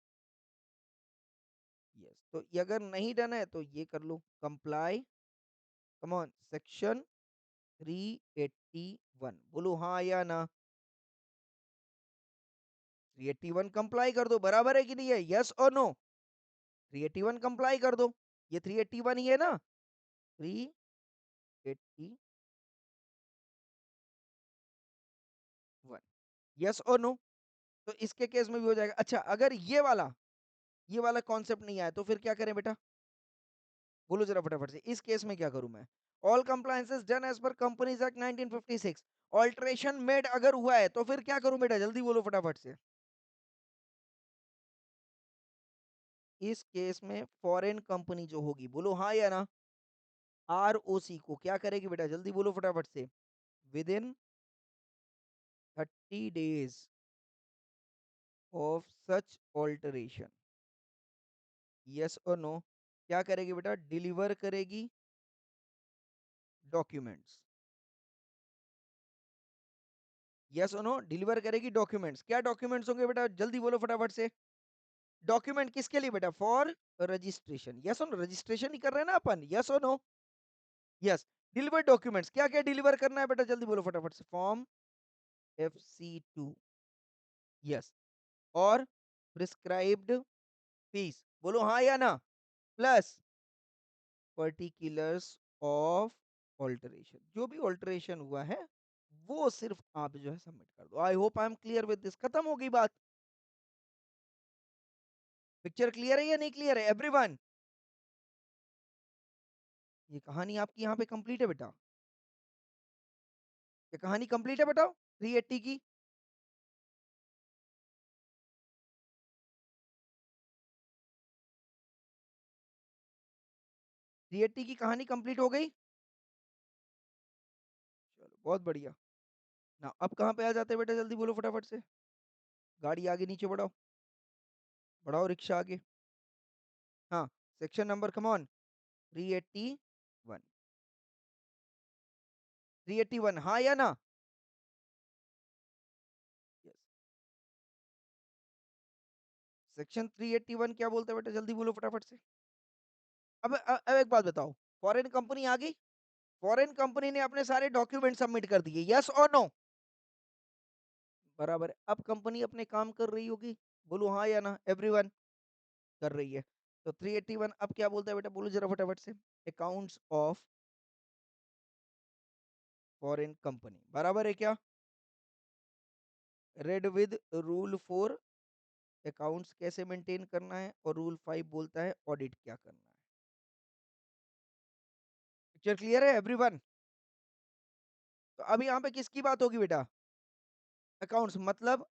यस, तो ये अगर नहीं डन है तो ये कर लो, कंप्लाई, कम ऑन, सेक्शन 381, बोलो हाँ या ना। 381 कंप्लाई कर दो, बराबर है कि नहीं है, यस और नो। 381 कंप्लाई कर दो, ये 381 ही है ना, 381, यस और नो। तो इसके केस में भी हो जाएगा। अच्छा, अगर ये वाला कॉन्सेप्ट नहीं आया तो फिर क्या करें बेटा, बोलो जरा फटाफट से, इस केस में क्या करूं मैं। All compliances done as per companies act 1956, alteration made अगर हुआ है तो फिर क्या करूं बेटा, जल्दी बोलो फटाफट से। इस केस में फॉरेन कंपनी जो होगी, बोलो हाँ या ना, ROC को क्या करेगी बेटा, जल्दी बोलो फटाफट से, with in 30 days of such alteration, yes और नो, क्या करेगी बेटा, डिलीवर करेगी डॉक्यूमेंट्स, यस और नो, डिलीवर करेगी डॉक्यूमेंट्स। क्या डॉक्यूमेंट्स होंगे बेटा, जल्दी बोलो फटाफट से। डॉक्यूमेंट किसके लिए बेटा, फॉर रजिस्ट्रेशन, यस और नो, रजिस्ट्रेशन ही कर रहे हैं ना अपन, यस और नो, यस। डिलीवर डॉक्यूमेंट्स, क्या क्या डिलीवर करना है बेटा, जल्दी बोलो फटाफट से, फॉर्म FC2, यस, और प्रिस्क्राइब्ड फीस, बोलो हाँ या ना, प्लस पर्टिकुलर्स ऑफ ऑल्टरेशन, जो भी ऑल्टरेशन हुआ है वो सिर्फ आप जो है सबमिट कर दो। आई hope I am clear with this, खत्म हो गई बात। पिक्चर क्लियर है या नहीं क्लियर है एवरीवन। ये कहानी आपकी यहाँ पे कंप्लीट है बेटा, ये कहानी कंप्लीट है बताओ 380 की। 380 की कहानी कंप्लीट हो गई, चलो बहुत बढ़िया। ना अब कहाँ पे आ जाते हैं बेटा, जल्दी बोलो फटाफट से, गाड़ी आगे नीचे बढ़ाओ, बढ़ाओ रिक्शा आगे। हाँ, सेक्शन नंबर कम ऑन। 381। 381 हाँ या ना? यस। सेक्शन 381 क्या बोलता है बेटा, जल्दी बोलो फटाफट से। अब एक बात बताओ, फॉरेन कंपनी आ गई, फॉरेन कंपनी ने अपने सारे डॉक्यूमेंट सबमिट कर दिए, यस और नो? बराबर है। अब कंपनी अपने काम कर रही होगी, बोलो हाँ या ना एवरीवन? कर रही है। तो 381 अब क्या बोलता है बेटा, बोलो जरा फटाफट से। अकाउंट्स ऑफ फॉरेन कंपनी, बराबर है क्या? रेड विद रूल 4 अकाउंट्स कैसे मेंटेन करना है, और रूल 5 बोलता है ऑडिट क्या करना है। पिक्चर क्लियर है एवरीवन? तो अब यहाँ पे किसकी बात होगी बेटा? अकाउंट्स मतलब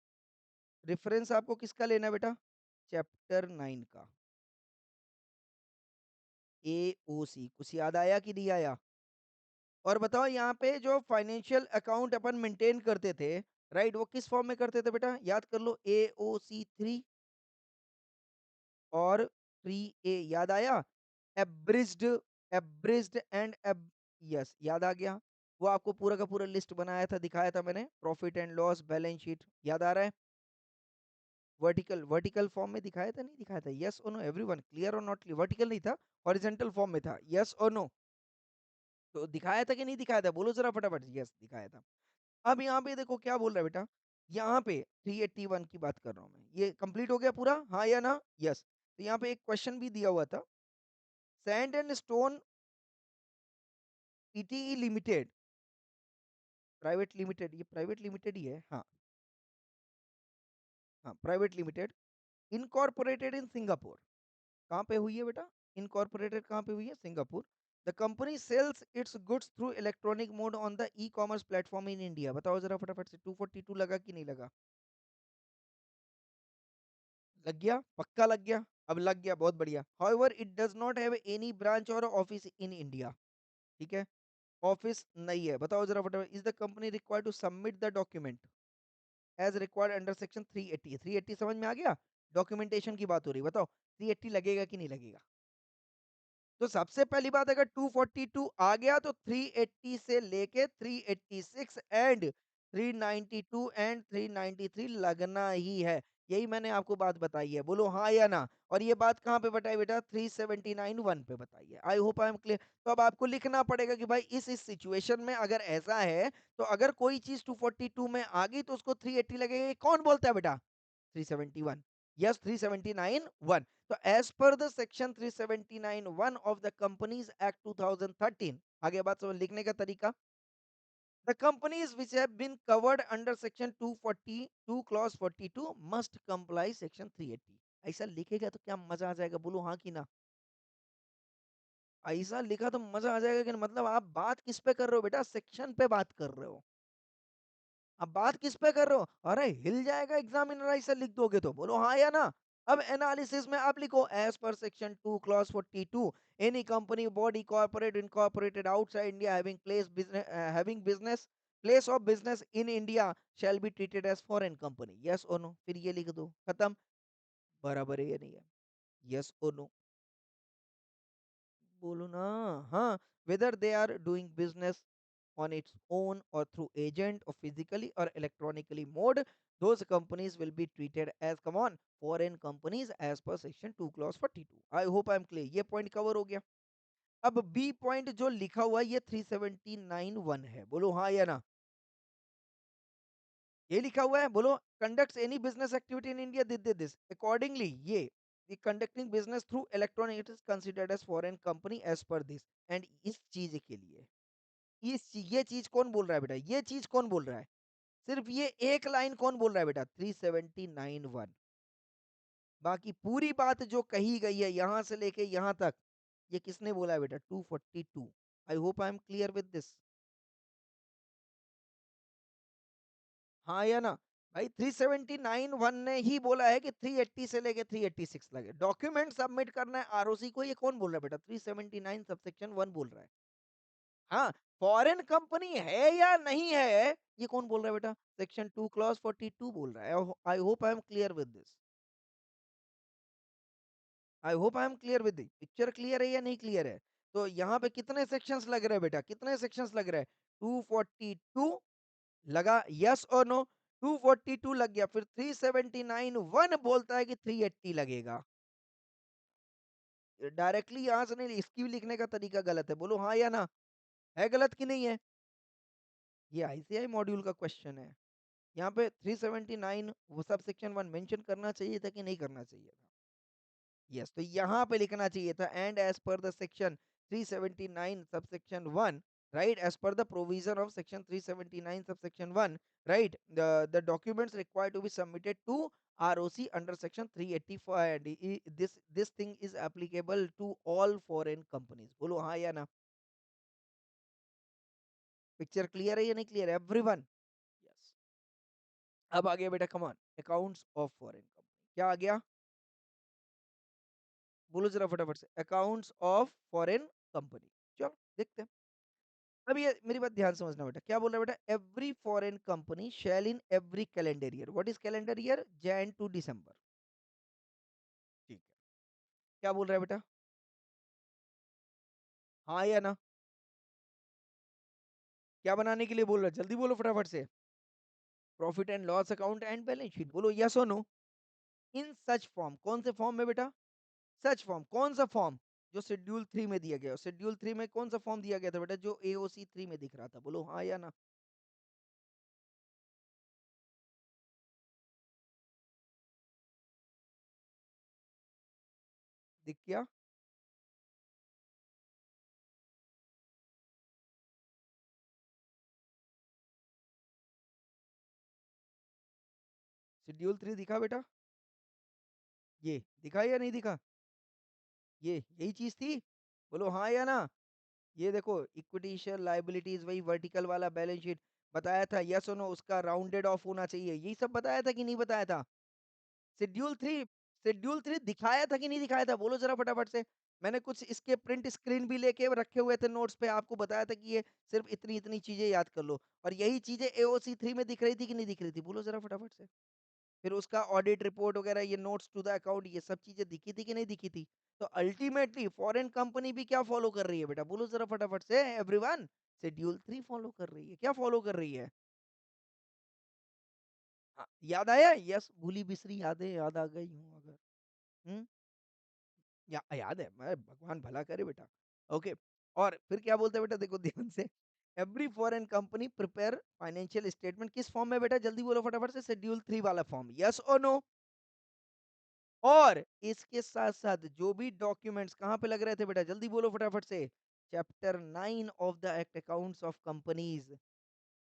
रेफरेंस आपको किसका लेना है बेटा? चैप्टर 9 का। AOC कुछ याद आया कि नहीं आया? और बताओ यहाँ पे जो फाइनेंशियल अकाउंट अपन मेंटेन करते थे, राइट, वो किस फॉर्म में करते थे बेटा, याद कर लो। AOC 3 और 3A याद आया? एब्रिज्ड, एब्रिज्ड एंड यस याद आ गया। वो आपको पूरा का पूरा लिस्ट बनाया था, दिखाया था मैंने, profit and loss, balance sheet, याद आ रहा है? वर्टिकल, वर्टिकल फॉर्म में दिखाया था नहीं दिखाया था, यस और नो एवरीवन, क्लियर और नॉट? वर्टिकल नहीं था, हॉरिजॉन्टल फॉर्म में था, यस और नो? तो दिखाया था कि नहीं दिखाया था, बोलो जरा फटाफट, यस दिखाया था। अब यहाँ पे देखो क्या बोल रहा है बेटा, यहाँ पे 381 की बात कर रहा हूँ मैं, ये कंप्लीट हो गया पूरा, हाँ या ना? यस। तो यहाँ पे एक क्वेश्चन भी दिया हुआ था, sand and stone PTE limited, private limited, ये प्राइवेट लिमिटेड ही है, हाँ। हाँ private limited, incorporated in Singapore, कहाँ पे हुई है बेटा? इनकॉर्पोरेटेड कहाँ पे हुई है? Singapore. The company sells its goods through electronic mode on the e commerce platform in India, बताओ जरा फटाफट से, 242 लगा कि नहीं लगा? लग गया, पक्का लग गया? अब लग गया, बहुत बढ़िया। However it does not have any branch और ऑफिस इन इंडिया, ठीक है, ऑफिस नहीं है। बताओ जरा फटाफट, is the company required to submit the document as required under section 380? 380 समझ में आ गया? डॉक्यूमेंटेशन की बात हो रही, बताओ 380 लगेगा कि नहीं लगेगा? तो सबसे पहली बात, अगर 242 आ गया तो 380 से लेके 386 एंड 392 एंड 393 लगना ही है। यही मैंने आपको बात बताई है, बोलो हाँ या ना? और ये बात कहाँ पे बताई बेटा? 379(1) पे बताई है। I hope I am clear. तो अब आपको लिखना पड़ेगा कि भाई इस सिचुएशन में अगर ऐसा है, तो अगर कोई चीज 242 में आ गई तो उसको 380 लगेगा, ये कौन बोलता है बेटा? 371। Yes, 379(1). So as per the section 379(1) of the Companies Act 2013, आगे बात समझ, लिखने का तरीका, the companies which have been covered under section 242 clause 42 must comply section 380। ऐसा लिखेगा तो क्या मजा आ जाएगा, बोलो हाँ कि ना? ऐसा लिखा तो मजा आ जाएगा कि मतलब आप बात किस पे कर रहे हो बेटा? सेक्शन पे बात कर रहे हो। अब बात किस पे कर रहे हो? अरे हिल जाएगा एग्जामिनर ऐसा लिख दोगे तो, बोलो हाँ या ना? अब एनालिसिस में आप लिखो, as per section 2 clause 42 any company body corporate incorporated outside India having business place of business in India shall be treated as foreign company, yes और नो? फिर ये लिख दो, खत्म। बराबर है या नहीं है? यस और नो? बोलो ना। हाँ, whether they are doing business on its own or through agent or physically or electronically mode, those companies will be treated as, come on, foreign companies as per section 2 clause 42। I hope I am clear, ये point cover हो गया। अब B point जो लिखा हुआ है ये 379(1) है, बोलो हाँ या ना? ये लिखा हुआ है, बोलो, conducts any business activity in India this accordingly, ये the conducting business through electronic it is considered as foreign company as per this। And इस चीज के लिए, ये चीज कौन बोल रहा है बेटा? ये चीज कौन बोल रहा है? सिर्फ ये एक लाइन कौन बोल रहा है बेटा? 379(1)। बाकी पूरी बात जो कही गई है यहां से लेके यहां तक, ये किसने बोला है बेटा? 242। आई hope I am clear with this. हाँ या ना? भाई 379(1) ने ही बोला है कि 380 से लेके 386 लगे, डॉक्यूमेंट सबमिट करना है आरओसी को, ये कौन बोल रहा है बेटा? 379 सबसेक्शन 1 बोल रहा है। हाँ, फॉरेन कंपनी है या नहीं है, ये कौन बोल रहा है बेटा? सेक्शन 2 क्लॉज 42 बोल रहा है। I hope I am clear with this. I hope I am clear with picture. Clear है या नहीं क्लियर है? तो यहाँ पे कितने सेक्शंस लग रहे हैं बेटा, कितने सेक्शंस लग रहे हैं? 242 लगा, यस और नो? 242 लग गया, फिर 379 वन बोलता है कि 380 लगेगा। डायरेक्टली यहां से नहीं, इसकी भी लिखने का तरीका गलत है, बोलो हाँ या ना। है गलत कि नहीं है? ये आईसीआई मॉड्यूल का क्वेश्चन है। यहाँ पे 379 वो सब सेक्शन वन मेंशन करना चाहिए था कि नहीं करना चाहिए था? यस, तो यहाँ पे लिखना चाहिए था and as per the section 379 subsection 1, right, as per the provision of section 379 subsection 1, right, the documents required to be submitted to ROC under section 385, and this thing is applicable to all foreign companies। बोलो हाँ या ना। Picture clear है या नहीं clear है everyone? Yes. अब आ गया बेटा, कमान, अकाउंट्स ऑफ फॉरेन कंपनी। क्या आ गया? बोलो जरा फटाफट से, अकाउंट्स ऑफ फॉरेन कंपनी। चलो देखते हैं। अब ये मेरी बात ध्यान से समझना बेटा, क्या बोल रहा है बेटा? Every foreign company shall in every calendar year, what is calendar year? Jan to December. ठीक है, क्या बोल रहा है बेटा? हाँ या ना? क्या बनाने के लिए बोल रहा है, जल्दी बोलो फटाफट से। Profit and loss account and balance sheet, बोलो यस और नो। इन सच फॉर्म, कौन से फॉर्म में बेटा? सच फॉर्म, कौन सा फॉर्म? जो शेड्यूल 3 में दिया गया, शेड्यूल 3 में कौन सा फॉर्म दिया गया था बेटा, जो एओसी 3 में दिख रहा था? बोलो हाँ या ना। दिख गया? शेड्यूल 3 दिखा बेटा? ये दिखा या नहीं दिखा? ये यही चीज थी? बोलो हाँ या ना। ये देखो, इक्विटी शेयर लायबिलिटीज, वही वर्टिकल वाला बैलेंस शीट बताया था, यस और नो, उसका राउंडेड ऑफ होना चाहिए, यही सब बताया था कि नहीं बताया था? शेड्यूल 3, शेड्यूल 3 दिखाया था कि नहीं दिखाया था? बोलो जरा फटाफट से। मैंने कुछ इसके प्रिंट स्क्रीन भी लेके रखे हुए थे नोट्स पे, आपको बताया था कि ये सिर्फ इतनी इतनी चीजें याद कर लो, और यही चीजें एओसी 3 में दिख रही थी कि नहीं दिख रही थी? बोलो जरा फटाफट से। फिर उसका ऑडिट रिपोर्ट वगैरह, ये नोट्स टू द अकाउंट, ये सब चीजें दिखी थी कि नहीं दिखी थी? तो अल्टीमेटली फॉरेन कंपनी भी क्या फॉलो कर रही है बेटा? बोलो जरा फटाफट से एवरीवन। शेड्यूल 3 फॉलो कर रही है। क्या फॉलो कर रही है? हाँ, याद आया? यस, भूली बिसरी यादें याद आ गई हूँ अगर। हम्म, याद है, मैं भगवान भला करे बेटा। ओके। और फिर क्या बोलते हैं बेटा, देखो ध्यान से। Every foreign company prepare financial statement, किस फॉर्म में बेटा? जल्दी बोलो फटाफट से, शेड्यूल 3 वाला फॉर्म, यस और नो? और इसके साथ-साथ जो भी डॉक्यूमेंट्स कहाँ पे लग रहे थे बेटा? जल्दी बोलो फटाफट से। Chapter 9 of the act, accounts of companies.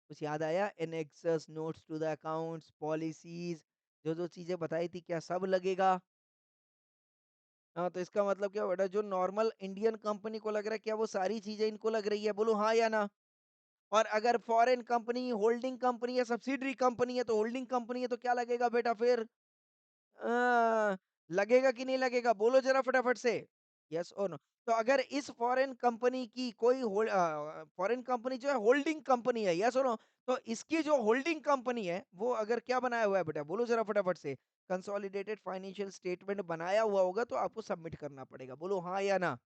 कुछ याद आया? Annexes, notes to the accounts, policies, जो-जो चीजें बताई थी, क्या सब लगेगा? हाँ, तो इसका मतलब क्या बेटा, जो नॉर्मल इंडियन कंपनी को लग रहा है, क्या वो सारी चीजें इनको लग रही है? बोलो हाँ या ना। और अगर फॉरेन कंपनी, होल्डिंग कंपनी या सब्सिडरी कंपनी है, तो होल्डिंग कंपनी है तो क्या लगेगा बेटा फिर? लगेगा कि नहीं लगेगा? बोलो ज़रा फटाफट से, यस और नो? तो अगर इस फॉरेन कंपनी की कोई फॉरेन कंपनी जो है होल्डिंग कंपनी है, यस और नो? तो इसकी जो होल्डिंग कंपनी है, वो अगर क्या बनाया हुआ है बेटा? बोलो ज़रा फटाफट से। कंसोलिडेटेड फाइनेंशियल स्टेटमेंट बनाया हुआ होगा तो आपको सबमिट करना पड़ेगा। बोलो हाँ या ना?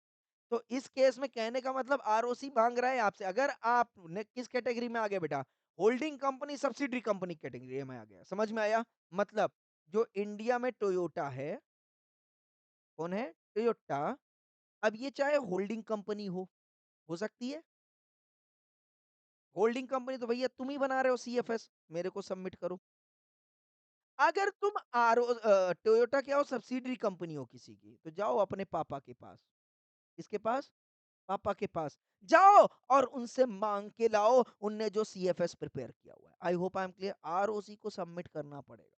तो इस केस में कहने का मतलब आरओसी माँग रहा है आपसे। अगर आपने किस कैटेगरी में आ गए बेटा? Holding company, subsidiary company category में आ गया। समझ में आया? मतलब जो इंडिया में टोयोटा है, कौन है? टोयोटा। अब ये चाहे होल्डिंग कंपनी हो सकती है। होल्डिंग कंपनी तो भैया तुम ही बना रहे हो सीएफएस, मेरे को सबमिट करो। अगर तुम टोयोटा क्या हो, सब्सिडरी कंपनी हो किसी की, तो जाओ अपने पापा के पास। किसके पास? पापा के पास। जाओ और उनसे माँग के लाओ, उनने जो सीएफएस प्रिपेयर किया हुआ है। I hope I am clear. ROC को सबमिट करना पड़ेगा।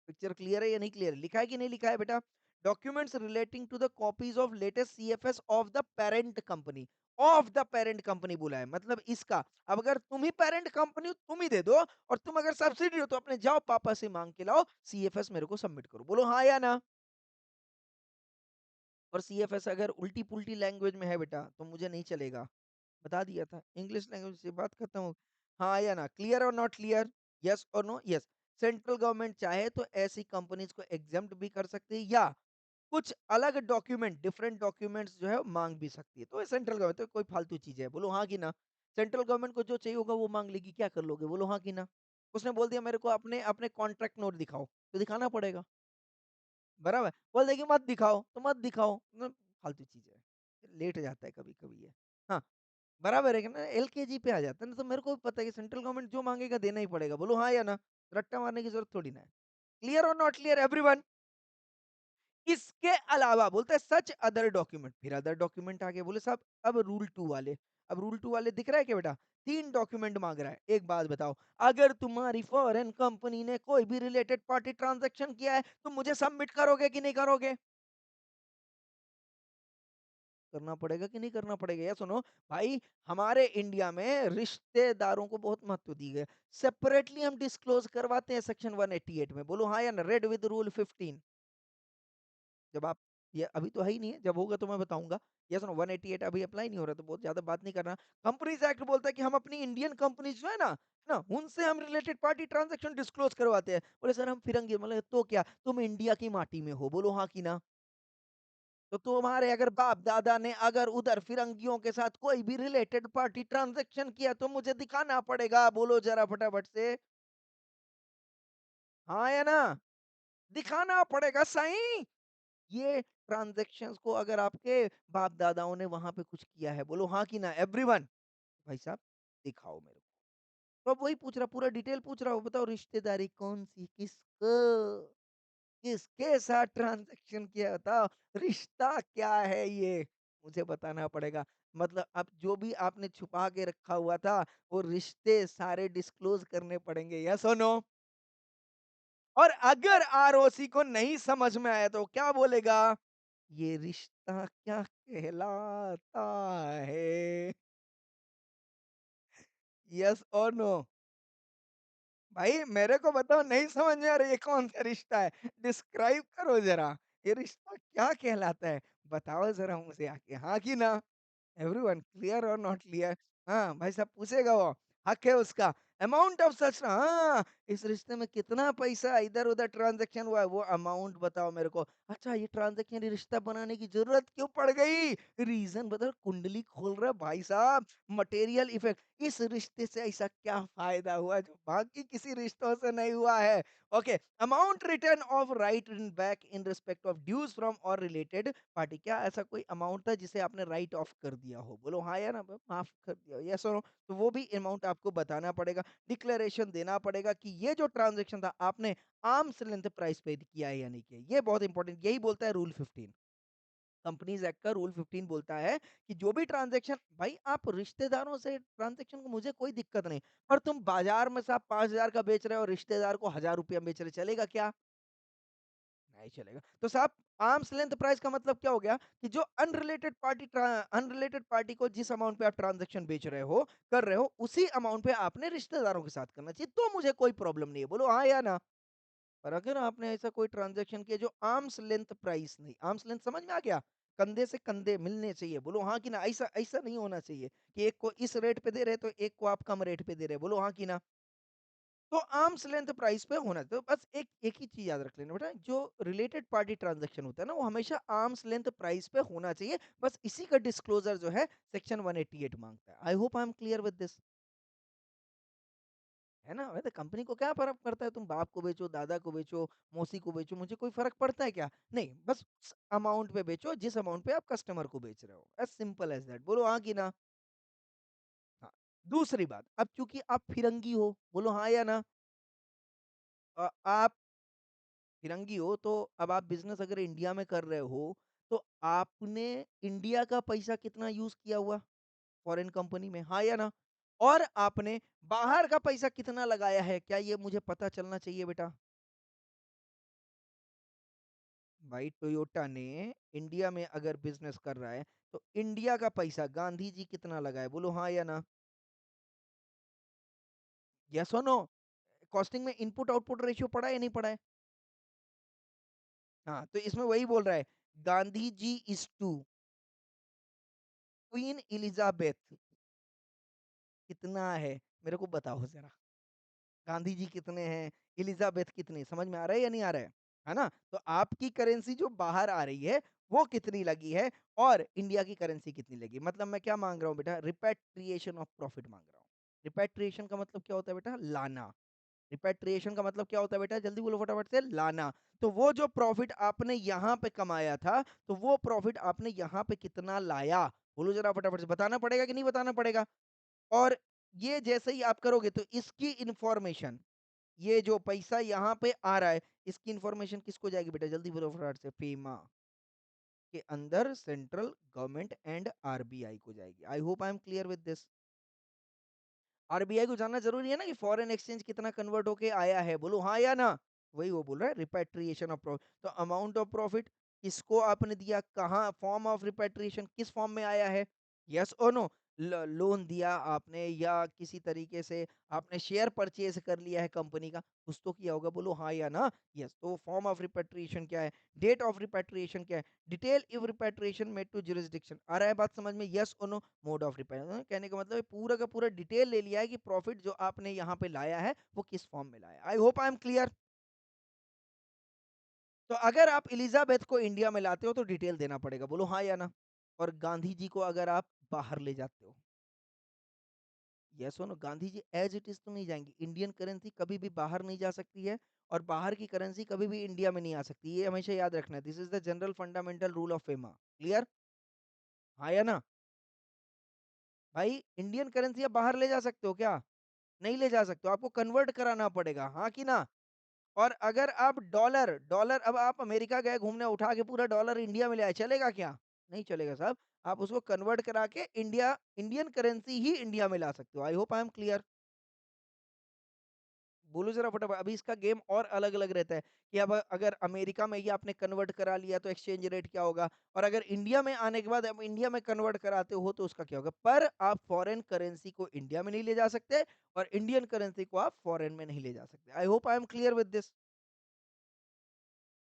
पिक्चर क्लियर है या नहीं क्लियर? लिखा है कि नहीं लिखा है बेटा? Documents relating to the copies of latest CFS of the parent company. Of the parent company बोला है, मतलब इसका। अब अगर तुम ही पेरेंट कंपनी हो, तुम ही दे दो, और तुम अगर सब्सिडी हो तो अपने जाओ पापा से मांग के लाओ, सीएफएस मेरे को सबमिट करो। बोलो हाँ या ना। और सीएफएस अगर उल्टी पुल्टी लैंग्वेज में है बेटा, तो मुझे नहीं चलेगा। बता दिया था, इंग्लिश लैंग्वेज से बात खत्म हो। हाँ या ना? क्लियर और नॉट क्लियर? यस और नो? यस। सेंट्रल गवर्नमेंट चाहे तो ऐसी कंपनीज को एग्जेम्प्ट भी कर सकती है या कुछ अलग डॉक्यूमेंट डिफरेंट डॉक्यूमेंट्स जो है मांग भी सकती है। तो ये सेंट्रल गवर्नमेंट तो कोई फालतू चीज है, बोलो हाँ कि ना। सेंट्रल गवर्नमेंट को जो चाहिए होगा वो मांग लेगी, क्या कर लोगे, बोलो हाँ कि ना। उसने बोल दिया मेरे को अपने अपने कॉन्ट्रैक्ट नोट दिखाओ, तो दिखाना पड़ेगा, बराबर। बोल देगी मत दिखाओ तो मत दिखाओ, फालतू चीज है, लेट जाता है कभी कभी ये। हाँ, बराबर है कि ना, एलकेजी पे आ जाता है ना। तो मेरे को भी पता है कि सेंट्रल गवर्नमेंट जो मांगेगा देना ही पड़ेगा, बोलो हाँ या ना। रट्टा मारने की जरूरत थोड़ी ना है। क्लियर और नॉट क्लियर एवरीवन। इसके अलावा बोलता है सच अदर डॉक्यूमेंट, फिर अदर डॉक्यूमेंट आ गए, बोले साहब अब रूल टू वाले। अब रूल टू वाले दिख रहा है क्या बेटा, तीन डॉक्यूमेंट मांग रहा है। एक बात बताओ, अगर तुम्हारी फॉरेन कंपनी ने कोई भी रिलेटेड पार्टी ट्रांजैक्शन किया है, तुम मुझे सबमिट करोगे कि नहीं करोगे? करना पड़ेगा कि नहीं करना पड़ेगा, या सुनो भाई, हमारे इंडिया में रिश्तेदारों को बहुत महत्व दी गई, सेपरेटली हम डिस्क्लोज करवाते हैं सेक्शन 188 में, बोलो हाँ या ना, रेड विद रूल 15। जब आप, ये अभी तो है ही नहीं है, जब होगा तो मैं बताऊंगा। ये सुनो 188 अभी अप्लाई नहीं हो रहा, तो बहुत ज्यादा बात नहीं करना। कंपनीज एक्ट बोलता है कि हम अपनी इंडियन कंपनीज जो है ना उनसे हम रिलेटेड पार्टी ट्रांजैक्शन डिस्क्लोज करवाते हैं। बोले सर हम फिरंगी, मतलब तो क्या तुम इंडिया की माटी में हो, बोलो हाँ कि ना। तो तुम्हारे अगर बाप दादा ने अगर उधर फिरंगियों के साथ कोई भी रिलेटेड पार्टी ट्रांजैक्शन किया तो मुझे दिखाना पड़ेगा, बोलो जरा फटाफट से। हाँ या ना, दिखाना पड़ेगा सही। ये ट्रांजैक्शंस को अगर आपके बाप दादाओं ने वहां पे कुछ किया है, बोलो हाँ कि ना एवरीवन। भाई साहब दिखाओ मेरे को। तो अब वही पूछ रहा, पूरा डिटेल पूछ रहा हूँ, बताओ रिश्तेदारी कौन सी, किसको किसके साथ ट्रांजैक्शन किया, बताओ रिश्ता क्या है ये, मुझे बताना पड़ेगा। मतलब अब जो भी आपने छुपा के रखा हुआ था वो रिश्ते सारे डिस्क्लोज करने पड़ेंगे, यस और नो। और अगर आरओसी को नहीं समझ में आया तो क्या बोलेगा, ये रिश्ता क्या कहलाता है, यस और नो। भाई मेरे को बताओ, नहीं समझ में आ रहा ये कौन सा रिश्ता है, डिस्क्राइब करो जरा, ये रिश्ता क्या कहलाता है, बताओ जरा मुझे आके, हाँ कि ना। एवरीवन क्लियर और नॉट क्लियर। हाँ भाई साहब पूछेगा वो, हक है उसका। अमाउंट ऑफ सच, हाँ इस रिश्ते में कितना पैसा इधर उधर ट्रांजैक्शन हुआ है वो अमाउंट बताओ मेरे को। अच्छा ये ट्रांजैक्शन, ये रिश्ता बनाने की जरूरत क्यों पड़ गई, रीजन बताओ। कुंडली खोल रहा है भाई साहब, मटेरियल इफेक्ट, इस रिश्ते से ऐसा क्या फायदा हुआ जो बाकी किसी रिश्तों से नहीं हुआ है। Okay, amount return of write back in respect of dues from और रिलेटेड पार्टी, क्या ऐसा कोई अमाउंट था जिसे आपने राइट ऑफ कर दिया हो, बोलो हाँ या ना, माफ कर दिया हो, यस और नो। तो वो भी अमाउंट आपको बताना पड़ेगा, डिक्लेरेशन देना पड़ेगा कि ये जो ट्रांजेक्शन था आपने आर्म्स लेंथ प्राइस पे किया है या नहीं किया। ये बहुत इंपॉर्टेंट, यही बोलता है रूल 15, कंपनीज एक्ट का रूल 15 बोलता है कि जो भी ट्रांजेक्शन, भाई आप रिश्तेदारों से ट्रांजेक्शन को मुझे कोई दिक्कत नहीं, पर तुम बाजार में से आप 5,000 का बेच रहे हो, रिश्तेदार को 1,000 रुपया बेच रहे, चलेगा क्या, नहीं चलेगा। तो साहब आर्म्स लेंथ प्राइस का मतलब क्या हो गया कि जो अनरिलेटेड पार्टी को जिस अमाउंट पे आप ट्रांजैक्शन बेच रहे हो, कर रहे हो, उसी अमाउंट पे आपने रिश्तेदारों के साथ करना चाहिए, तो मुझे कोई प्रॉब्लम नहीं है, बोलो हाँ या ना। पर अगर आपने ऐसा कोई ट्रांजैक्शन किया जो आर्म्स लेंथ प्राइस नहीं, आर्म्स लेंथ समझ में आ गया, कंधे से कंधे मिलने चाहिए, बोलो हाँ कि ना। ऐसा ऐसा नहीं होना चाहिए कि एक को इस रेट पे दे रहे तो एक को आप कम रेट पे दे रहे, बोलो हाँ कि ना। तो आर्म्स लेंथ प्राइस पे होना चाहिए। तो बस एक एक ही चीज याद रख लेना बेटा, जो रिलेटेड पार्टी ट्रांजैक्शन होता है ना वो हमेशा आर्म्स लेंथ प्राइस पे होना चाहिए। बस इसी का डिस्क्लोजर जो है सेक्शन 188 मांगता है। I hope I am clear with this, है ना। वैसे कंपनी को क्या फर्क पड़ता है, तुम बाप को बेचो, दादा को बेचो, मौसी को बेचो, मुझे कोई फर्क पड़ता है क्या, नहीं, बस अमाउंट पे बेचो जिस अमाउंट पे आप कस्टमर को बेच रहे हो, एज सिंपल एज दैट, बोलो हाँ कि ना। हाँ, दूसरी बात, अब चूंकि आप फिरंगी हो, बोलो हाँ या ना। आप फिरंगी हो तो अब आप बिजनेस अगर इंडिया में कर रहे हो तो आपने इंडिया का पैसा कितना यूज किया हुआ फॉरेन कंपनी में, हाँ या ना। और आपने बाहर का पैसा कितना लगाया है, क्या ये मुझे पता चलना चाहिए बेटा। भाई टोयोटा ने इंडिया में अगर बिजनेस कर रहा है तो इंडिया का पैसा गांधी जी कितना लगाए, बोलो हाँ या ना। यस और नो। कॉस्टिंग में इनपुट आउटपुट रेशियो पड़ा है या नहीं पड़ा है। हाँ तो इसमें वही बोल रहा है, Gandhi ji is to queen Elizabeth कितना है, मेरे को बताओ जरा। गांधी जी कितने हैं, एलिजाबेथ कितनी, समझ में आ रहा है या नहीं आ रहा है ना? तो आपकी करेंसी जो बाहर आ रही है वो कितनी लगी है और इंडिया की करेंसी कितनी लगी। मतलब मैं क्या मांग रहा हूँ बेटा, रिपेट्रिएशन ऑफ प्रॉफिट मांग रहा हूँ। रिपेट्रिएशन का मतलब क्या होता है बेटा, लाना। रिपेट्रिएशन का मतलब क्या होता है बेटा, जल्दी बोलो फटाफट से, लाना। तो वो जो प्रॉफिट आपने यहाँ पे कमाया था, तो वो प्रॉफिट आपने यहाँ पे कितना लाया, बोलो जरा फटाफट से, बताना पड़ेगा कि नहीं बताना पड़ेगा। और ये जैसे ही आप करोगे तो इसकी इंफॉर्मेशन, ये जो पैसा यहाँ पे आ रहा है, इसकी इंफॉर्मेशन किसको जाएगी बेटा, जल्दी बोलो फटाफट से, फेमा के अंदर सेंट्रल गवर्नमेंट एंड आरबीआई को जाएगी। आई hope I am clear with this. RBI को जानना जरूरी है ना कि फॉरेन एक्सचेंज कितना कन्वर्ट होके आया है, बोलो हाँ या ना। वही वो बोल रहा है, रिपेट्रिएशन ऑफ प्रॉफिट। तो अमाउंट ऑफ प्रॉफिट किसको आपने दिया, कहाँ, फॉर्म ऑफ रिपेट्रिएशन किस फॉर्म में आया है, यस और नो। लोन दिया आपने या किसी तरीके से आपने शेयर परचेज कर लिया है कंपनी का, कुछ तो किया होगा, बोलो हाँ या ना। यस, तो फॉर्म ऑफ रिपेट्रिएशन क्या है, डेट ऑफ रिपेट्रिएशन क्या है, detail if repatriation made to jurisdiction, आ रहा है बात समझ में, यस और नो। मोड ऑफ रिपेयर, कहने का मतलब है पूरा का पूरा डिटेल ले लिया है कि प्रॉफिट जो आपने यहाँ पे लाया है वो किस फॉर्म में लाया। आई होप आई एम क्लियर। तो अगर आप इलिजाबेथ को इंडिया में लाते हो तो डिटेल देना पड़ेगा, बोलो हाँ या ना। और गांधी जी को अगर आप बाहर ले जाते हो, यस हो no, Gandhi ji as it is तो नहीं जाएंगे, इंडियन करेंसी कभी भी बाहर नहीं जा सकती है और बाहर की करेंसी कभी भी इंडिया में नहीं आ सकती, ये हमेशा याद रखना है। This is the general fundamental rule of FEMA, clear, हाँ या ना। भाई इंडियन करेंसी आप बाहर ले जा सकते हो क्या, नहीं ले जा सकते हो, आपको कन्वर्ट कराना पड़ेगा, हाँ कि ना। और अगर आप डॉलर डॉलर अब आप अमेरिका गए घूमने, उठा के पूरा डॉलर इंडिया में ले आए, चलेगा क्या, नहीं चलेगा साहब। आप उसको कन्वर्ट करा के इंडिया, इंडियन करेंसी ही इंडिया में ला सकते हो। आई होप आई एम क्लियर। बोलो जरा फटाफट। अभी इसका गेम और अलग अलग रहता है कि अब अगर अमेरिका में ही आपने कन्वर्ट करा लिया तो एक्सचेंज रेट क्या होगा, और अगर इंडिया में आने के बाद अब इंडिया में कन्वर्ट कराते हो तो उसका क्या होगा। पर आप फॉरेन करेंसी को इंडिया में नहीं ले जा सकते और इंडियन करेंसी को आप फॉरेन में नहीं ले जा सकते। आई hope I am clear with this.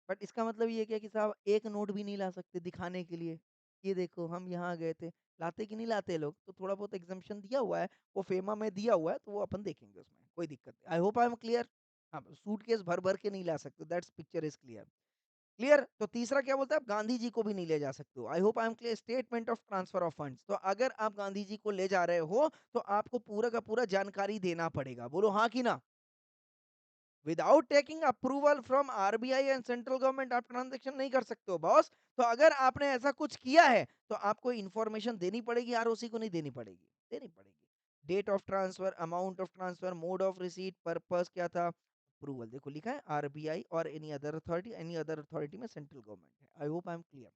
But इसका मतलब ये क्या कि साहब एक नोट भी नहीं ला सकते दिखाने के लिए, ये देखो हम यहाँ गए थे, लाते कि नहीं लाते लोग, तो थोड़ा बहुत एग्जाम्पशन दिया हुआ है, वो फेमा में दिया हुआ है तो वो अपन देखेंगे, उसमें कोई दिक्कत नहीं। आई होप आई एम क्लियर। हाँ, सूटकेस भर भर के नहीं ला सकते, that's picture is clear. Clear. तो तीसरा क्या बोलता है, आप गांधी जी को भी नहीं ले जा सकते हो। आई hope I am clear. Statement of transfer of funds, तो अगर आप गांधी जी को ले जा रहे हो तो आपको पूरा का पूरा जानकारी देना पड़ेगा, बोलो हाँ कि ना। Without taking approval from RBI and central government आप ट्रांजेक्शन नहीं कर सकते हो बॉस। तो अगर आपने ऐसा कुछ किया है तो आपको इंफॉर्मेशन देनी पड़ेगी, आरओसी को नहीं देनी पड़ेगी, देनी पड़ेगी। Date of transfer, amount of transfer, mode of receipt, purpose क्या था, अप्रूवल, देखो लिखा है आरबीआई और any other authority, any other authority में सेंट्रल गवर्नमेंट है। I hope I am clear.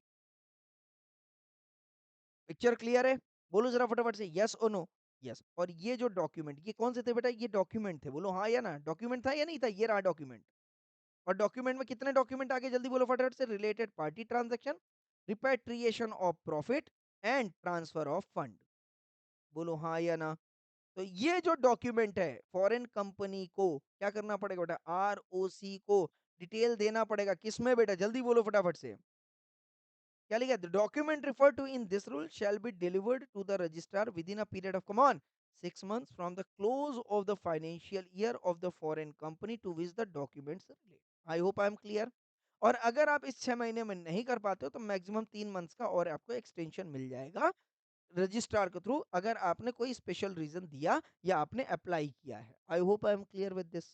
Picture clear है, बोलो जरा फटाफट से यस और नो। यस। और ये जो डॉक्यूमेंट, ये कौन से थे बेटा, ये डॉक्यूमेंट थे, बोलो हाँ या ना। डॉक्यूमेंट था या नहीं था, ये रहा डॉक्यूमेंट। और डॉक्यूमेंट में कितने डॉक्यूमेंट आगे, जल्दी बोलो फटाफट से, related party transaction, repatriation of profit and transfer of fund, बोलो हाँ या ना। तो ये जो डॉक्यूमेंट है फॉरेन कंपनी को क्या करना पड़ेगा बेटा, आरओसी को डिटेल देना पड़ेगा, किसमें बेटा, जल्दी बोलो फटाफट से। क्या लिखा है, the document refer to in this rule shall be delivered to the registrar within a period of come on 6 months from the close of the financial year of the foreign company to which the documents relate. I hope I am clear. और अगर आप इस 6 महीने में नहीं कर पाते हो तो मैक्सिमम 3 मंथ्स का और आपको एक्सटेंशन मिल जाएगा रजिस्ट्रार के थ्रू, अगर आपने कोई स्पेशल रीजन दिया या आपने अप्लाई किया है। I hope I am clear with this.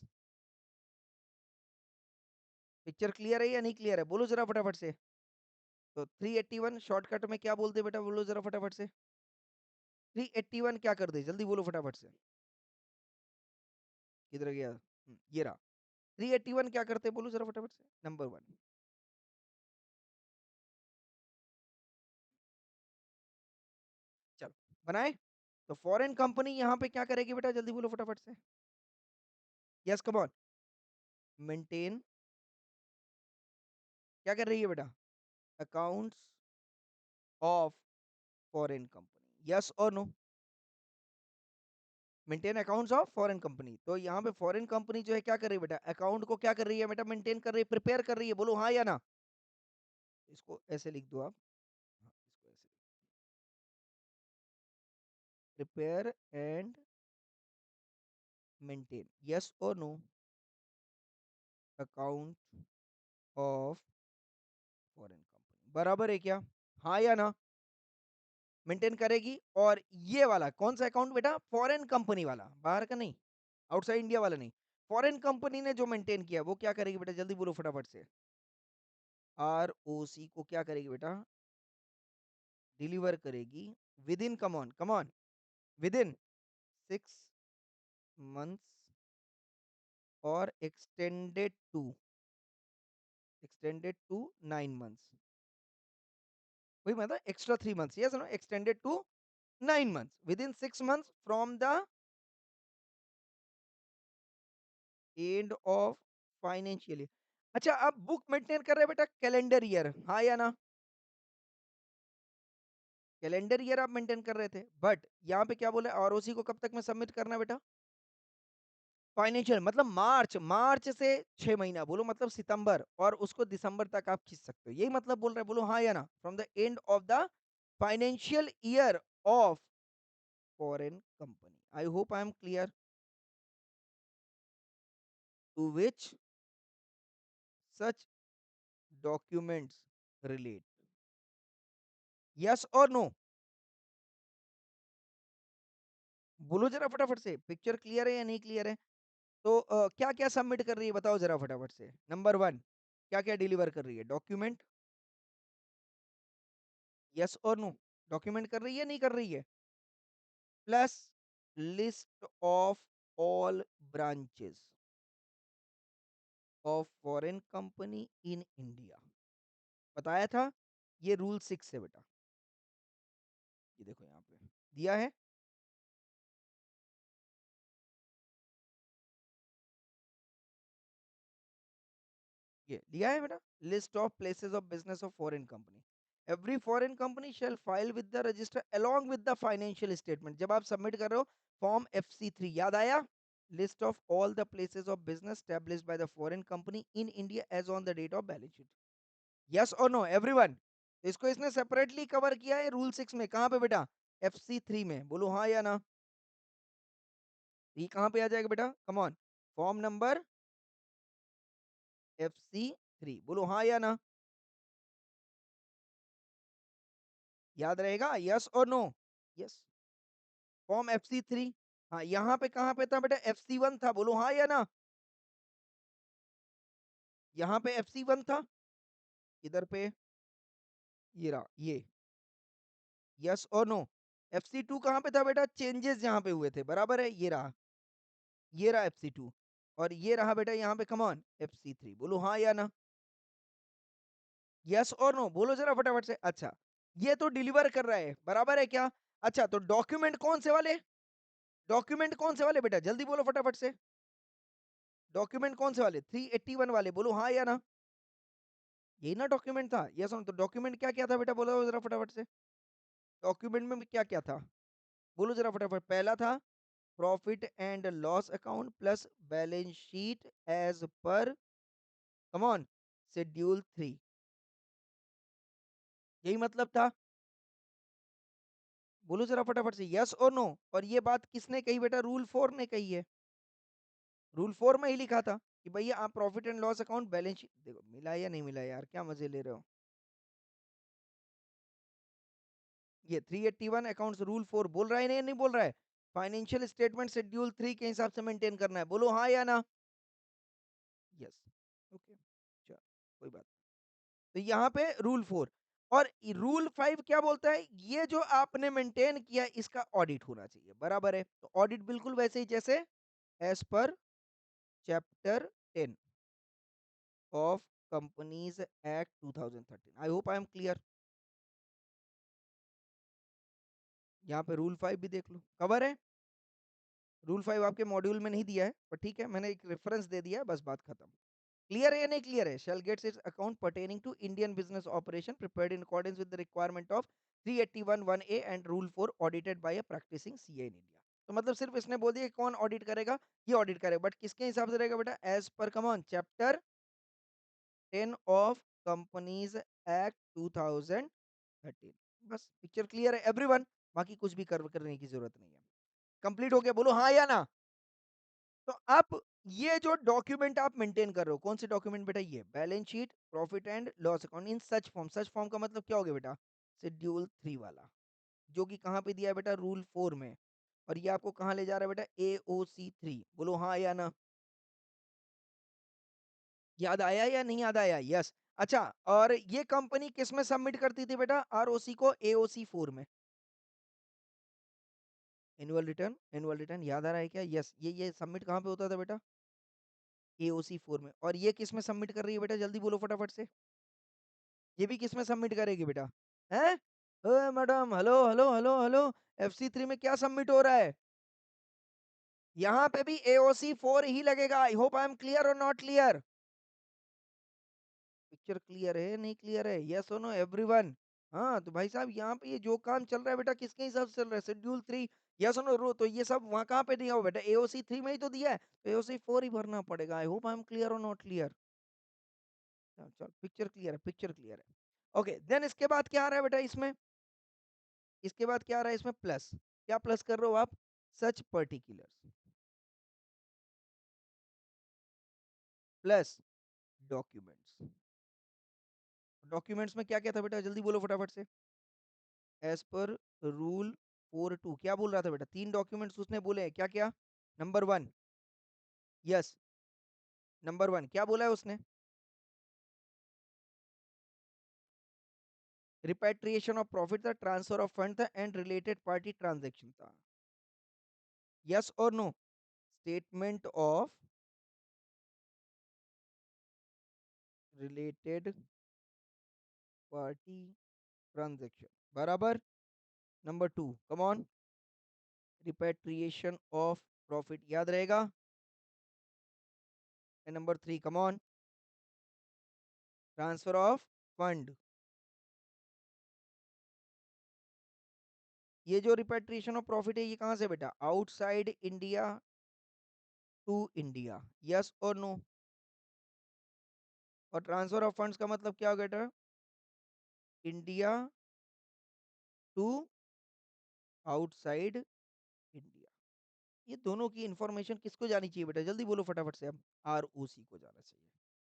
Picture clear है या नहीं क्लियर है, बोलो जरा फटाफट से। तो 381 शॉर्टकट में क्या बोलते हैं बेटा, बोलो जरा फटाफट से। 381 क्या कर दे, जल्दी बोलो फटाफट से। किधर गया, ये रहा। 381 क्या करते हैं, बोलो जरा फटाफट से, नंबर वन। चलो बनाए। तो फॉरेन कंपनी यहाँ पे क्या करेगी बेटा, जल्दी बोलो फटाफट से। Yes come on. मेंटेन, क्या कर रही है बेटा, accounts of foreign company, yes और no. Maintain accounts of foreign company, तो यहाँ पे फॉरेन कंपनी जो है क्या कर रही है बेटा, अकाउंट को क्या कर रही है बेटा, मेंटेन कर रही है, प्रिपेयर कर रही है, बोलो हाँ या ना। इसको ऐसे लिख दो आप, हाँ, इसको ऐसे, प्रिपेयर एंड मेंटेन, यस और no, account of foreign company, बराबर है क्या? हाँ या ना? मेंटेन करेगी। और ये वाला कौन सा अकाउंट बेटा? फॉरेन कंपनी वाला, बाहर का नहीं, आउटसाइड इंडिया वाला नहीं। फॉरेन कंपनी ने जो मेंटेन किया वो क्या करेगी बेटा? जल्दी बोलो फटाफट से। आर ओ सी को क्या करेगी बेटा? डिलीवर करेगी within, come on come on, within 6 months और एक्सटेंडेड टू 9 months। वही मतलब extra 3 months, yes no, extended to 9 months within 6 months from the end of financial year. अच्छा, आप बुक मेंटेन कर रहे हैं बेटा कैलेंडर ईयर, हाँ या ना? कैलेंडर ईयर आप मेंटेन कर रहे थे, बट यहाँ पे क्या बोला? आरओसी को कब तक में सबमिट करना है बेटा? फाइनेंशियल मतलब मार्च, मार्च से 6 महीना बोलो, मतलब सितंबर, और उसको दिसंबर तक आप खींच सकते हो, यही मतलब बोल रहे हैं, बोलो हाँ या ना? From the end of the financial year of foreign company. I hope I am clear. To which such documents relate, yes और नो? बोलो जरा फटाफट से, पिक्चर क्लियर है या नहीं क्लियर है? तो क्या क्या सबमिट कर रही है बताओ जरा फटाफट से। नंबर वन, क्या क्या डिलीवर कर रही है? डॉक्यूमेंट, यस और नो? डॉक्यूमेंट कर रही है नहीं कर रही है? Plus list of all branches of foreign company in India. बताया था, ये रूल 6 है बेटा, ये देखो यहाँ पे दिया है। ये लिया है बेटा, list of places of business of foreign company. Every foreign company shall file with the register along with the financial statement. जब आप सबमिट कर रहे हो फॉर्म FC3, याद आया? List of all the places of business established by the foreign company in India as on the date of balance sheet, yes और no everyone? इसको इसने सेपरेटली कवर किया है रूल 6 में, कहाँ पे बेटा? FC3 में, बोलो हाँ या ना? ये कहाँ पे आ जाएगा बेटा? Come on, form number FC3, बोलो हाँ या ना? याद रहेगा, यस और नो? Yes, form FC3। हाँ, यहाँ पे कहाँ पे था बेटा? FC1 था, बोलो हाँ या ना? यहाँ पे FC1 था, इधर पे ये रहा, ये, यस और नो? FC2 कहाँ पे था बेटा? चेंजेस यहाँ पे हुए थे, बराबर है, ये रहा, ये रहा FC2। और ये रहा बेटा यहाँ पे, कम ऑन, FC3, बोलो हाँ या ना? यस और नो बोलो जरा फटाफट से। अच्छा, ये तो डिलीवर कर रहा है, बराबर है क्या? अच्छा, तो डॉक्यूमेंट कौन से वाले? डॉक्यूमेंट कौन से वाले बेटा? जल्दी बोलो फटाफट से, डॉक्यूमेंट कौन से वाले? 381 वाले, बोलो हाँ या ना? यही ना डॉक्यूमेंट था? यस और, तो डॉक्यूमेंट क्या क्या था बेटा? बोलो जरा फटाफट से, डॉक्यूमेंट में क्या क्या था? बोलो जरा फटाफट। पहला था profit and loss account plus balance sheet as per, come on, schedule 3, यही मतलब था। बोलो जरा फटाफट से, यस और नो? और ये बात किसने कही बेटा? रूल 4 ने कही है। रूल 4 में ही लिखा था कि भैया आप profit and loss account balance sheet, देखो मिला या नहीं मिला यार, क्या मजे ले रहे हो? ये 381 अकाउंट्स रूल 4 बोल रहा है नहीं, नहीं बोल रहा है? फाइनेंशियल स्टेटमेंट शेड्यूल 3 के हिसाब से मेंटेन करना है, बोलो हाँ या ना? यस, ओके, चलो, कोई बात। तो यहाँ पे रूल 4, और रूल 5 क्या बोलता है? ये जो आपने मेंटेन किया इसका ऑडिट होना चाहिए, बराबर है? तो ऑडिट बिल्कुल वैसे ही जैसे as per chapter 10 of companies act 2013। I hope I am clear. यहाँ पे रूल 5 भी देख लो, कवर है। रूल 5 आपके मॉड्यूल में नहीं दिया है, पर ठीक है, मैंने एक रेफरेंस दे दिया है, बस बात खत्म। क्लियर है या नहीं क्लियर है? Shall gets its account pertaining to Indian business operation prepared in accordance with the requirement of 381(1)(a and rule 4 audited by a practising CA in India. तो मतलब सिर्फ इसने बोल दिया कि कौन ऑडिट करेगा, ये ऑडिट करेगा, बट किसके हिसाब से रहेगा बेटा? As per, come on, chapter 10 of companies act 2013। बस पिक्चर क्लियर है एवरीवन? बाकी कुछ भी करने की जरूरत नहीं है। कंप्लीट हो गया, बोलो हाँ या ना? तो आप ये जो डॉक्यूमेंट आप मेंटेन कर रहे हो, कौन से डॉक्यूमेंट बेटा? ये balance sheet, profit and loss account in such form का मतलब क्या हो गया बेटा? शेड्यूल 3 वाला, जो कि कहाँ पे दिया है बेटा? रूल 4 में। और ये आपको कहाँ ले जा रहा है बेटा? एओसी 3। बोलो हाँ या ना। याद आया या नहीं याद आया? यस। अच्छा, और ये कंपनी किस में सबमिट करती थी बेटा? आरओसी को एओसी 4 में। एनुअल रिटर्न याद आ रहा है क्या? यस, ये सबमिट कहाँ पे होता था बेटा? एओसी 4 में। और ये किस में सबमिट कर रही है बेटा? जल्दी बोलो फटाफट से। ये भी किस में सबमिट करेगी बेटा? हैं? ओए madam, hello hello hello hello. FC 3 में क्या सबमिट हो रहा है? यहाँ पे भी एओसी 4 ही लगेगा। आई होप आई एम क्लियर और नॉट क्लियर? पिक्चर क्लियर है नहीं क्लियर है? यस और नो एवरीवन? हाँ तो भाई साहब, यहाँ पे ये जो काम चल रहा है बेटा, किसके हिसाब से चल रहा है? शेड्यूल 3। यस और नो रो, तो ये सब वहाँ कहाँ पे दिया हो बेटा? एओसी 3 में ही तो दिया है, तो एओसी 4 ही भरना पड़ेगा। I hope I am clear और नॉट क्लियर? चल चल, पिक्चर क्लियर है, पिक्चर क्लियर है। ओके, देन इसके बाद क्या आ रहा है बेटा इसमें? इसके बाद क्या आ रहा है इसमें? प्लस। क्या प्लस कर रहे हो आप? सच पर्टिकुलर्स प्लस डॉक्यूमेंट्स। डॉक्यूमेंट्स में क्या क्या था बेटा? जल्दी बोलो फटाफट से। एज पर रूल 4(2) क्या बोल रहा था बेटा? 3 डॉक्यूमेंट्स उसने बोले हैं, क्या क्या? नंबर 1। यस, नंबर 1 क्या बोला है उसने? रिपेट्रिएशन ऑफ प्रॉफिट था, ट्रांसफर ऑफ फंड था एंड रिलेटेड पार्टी ट्रांजैक्शन था। यस और no? Statement of related party transaction बराबर। Number 2 come on. Repatriation of profit याद रहेगा? And number 3 come on. Transfer of fund. ये जो रिपेट्रिएशन ऑफ प्रॉफिट है, ये कहां से बेटा? Outside India to India. Yes और नो? और ट्रांसफर ऑफ फंड्स का मतलब क्या हो बेटा? India to outside India. ये दोनों की इंफॉर्मेशन किसको जानी चाहिए बेटा? जल्दी बोलो फटाफट से। अब आरओसी को जाना चाहिए।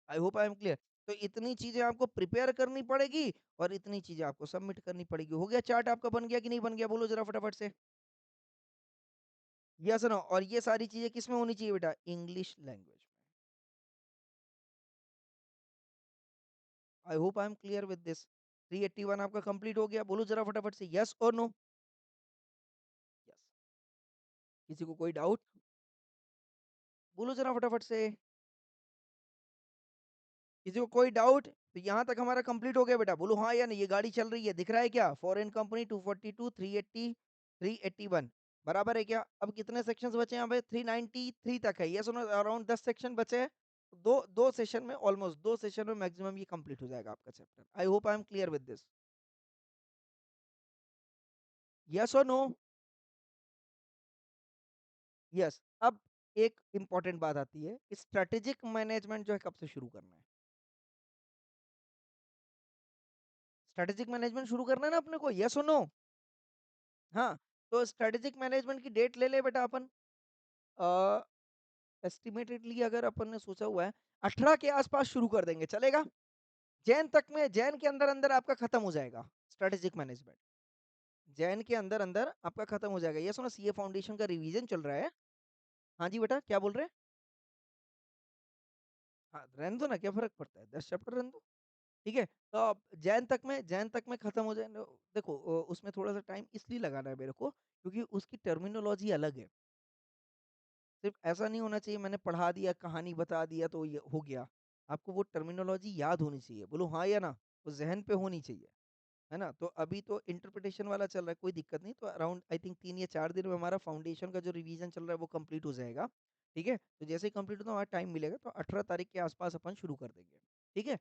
आई होप आई एम क्लियर? तो इतनी चीजें आपको प्रिपेयर करनी पड़ेगी और इतनी चीजें आपको सबमिट करनी पड़ेगी। हो गया? चार्ट आपका बन गया कि नहीं बन गया? बोलो जरा फटाफट से। Yes no? और ये सारी चीजें किस में होनी चाहिए बेटा? इंग्लिश लैंग्वेज में। आई hope I am clear with this. 381 आपका कंप्लीट हो गया? बोलो जरा फटाफट से यस और नो? यस। किसी को कोई डाउट? बोलो जरा फटाफट से। किसी को कोई डाउट? तो यहाँ तक हमारा कंप्लीट हो गया बेटा। बोलो हाँ या नहीं? ये गाड़ी चल रही है, दिख रहा है क्या? फॉरेन कंपनी 242, 380, 381 बराबर है क्या? अब कितने सेक्शंस बचे हैं? अबे 393 तक है। ये सुनो, अराउंड 10 सेक्शन बचे हैं। दो दो सेशन में, ऑलमोस्ट 2 सेशन में मैक्सिमम ये कंप्लीट हो जाएगा आपका chapter. I hope I am clear with this. Yes और नो? यस। अब एक इंपॉर्टेंट बात आती है, स्ट्रेटेजिक मैनेजमेंट जो है कब से शुरू करना है? स्ट्रेटेजिक मैनेजमेंट शुरू करना है ना अपने को। यस और नो? हाँ, तो स्ट्रेटेजिक मैनेजमेंट की डेट ले ले बेटा अपन। एस्टिमेटेडली अगर अपन ने सोचा हुआ है 18 के आसपास शुरू कर देंगे, चलेगा? जैन तक में, जैन के अंदर अंदर आपका खत्म हो जाएगा स्ट्रेटेजिक मैनेजमेंट। जैन के अंदर अंदर आपका खत्म हो जाएगा। ये सुनो, सीए फाउंडेशन का रिवीजन चल रहा है। हाँ जी बेटा, क्या बोल रहे हैं? हाँ रहने दो ना, क्या फर्क पड़ता है, 10 चैप्टर रहने दो। ठीक है, तो अब जैन तक में खत्म हो जाए। देखो उसमें थोड़ा सा टाइम इसलिए लगाना है मेरे को, क्योंकि उसकी टर्मिनोलॉजी अलग है। सिर्फ ऐसा नहीं होना चाहिए मैंने पढ़ा दिया, कहानी बता दिया तो ये हो गया। आपको वो टर्मिनोलॉजी याद होनी चाहिए। बोलो हाँ या ना? वो जहन पे होनी चाहिए, है ना? तो अभी तो इंटरप्रिटेशन वाला चल रहा है, कोई दिक्कत नहीं। तो अराउंड आई थिंक 3 या 4 दिन में हमारा फाउंडेशन का जो रिवीजन चल रहा है वो कंप्लीट हो जाएगा। ठीक है, तो जैसे ही कंप्लीट होता है, हमारा टाइम मिलेगा तो 18 तारीख के आसपास अपन शुरू कर देंगे। ठीक है,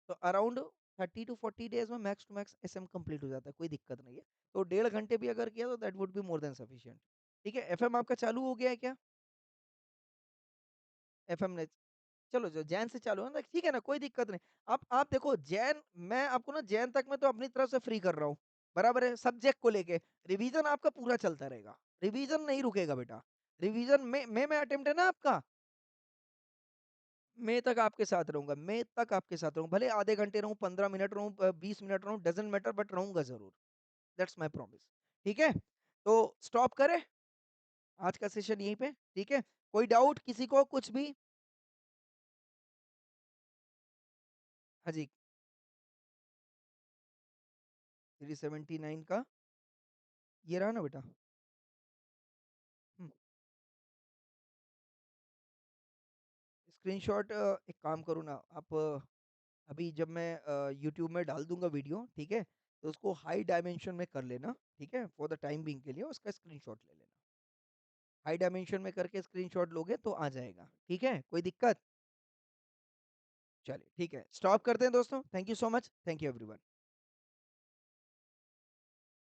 तो अराउंड 30 to 40 डेज में max to max SM complete हो जाता है, कोई दिक्कत नहीं है। तो 1.5 घंटे भी अगर किया तो that would be more than sufficient. ठीक है, एफएम आपका चालू हो गया है क्या? एफएम ने, चलो जो जैन से चालू है ना, ठीक है ना, कोई दिक्कत नहीं। अब आप देखो जैन, मैं आपको ना जैन तक में तो अपनी तरफ से फ्री कर रहा हूँ, बराबर है? सब्जेक्ट को लेके रिवीजन आपका पूरा चलता रहेगा, रिवीजन नहीं रुकेगा बेटा। रिवीजन में अटेम्प्ट है ना आपका, मैं तक आपके साथ रहूंगा, मैं तक आपके साथ रहूंगा, भले आधे घंटे रहूं, 15 मिनट रहूं, 20 मिनट रहूं, डजेंट मैटर, बट रहूंगा जरूर। That's my promise. ठीक है, तो स्टॉप करें आज का सेशन यहीं पे। ठीक है, कोई डाउट किसी को कुछ भी? हाँ जी। 379 का ये रहा ना बेटा। स्क्रीनशॉट एक काम करो ना आप, अभी जब मैं यूट्यूब में डाल दूंगा वीडियो, ठीक है, तो उसको हाई डायमेंशन में कर लेना, ठीक है, फॉर द टाइम बिंग के लिए उसका स्क्रीनशॉट ले लेना। हाई डायमेंशन में करके स्क्रीनशॉट लोगे तो आ जाएगा। ठीक है, कोई दिक्कत? चलिए ठीक है, स्टॉप करते हैं दोस्तों। Thank you so much, thank you everyone.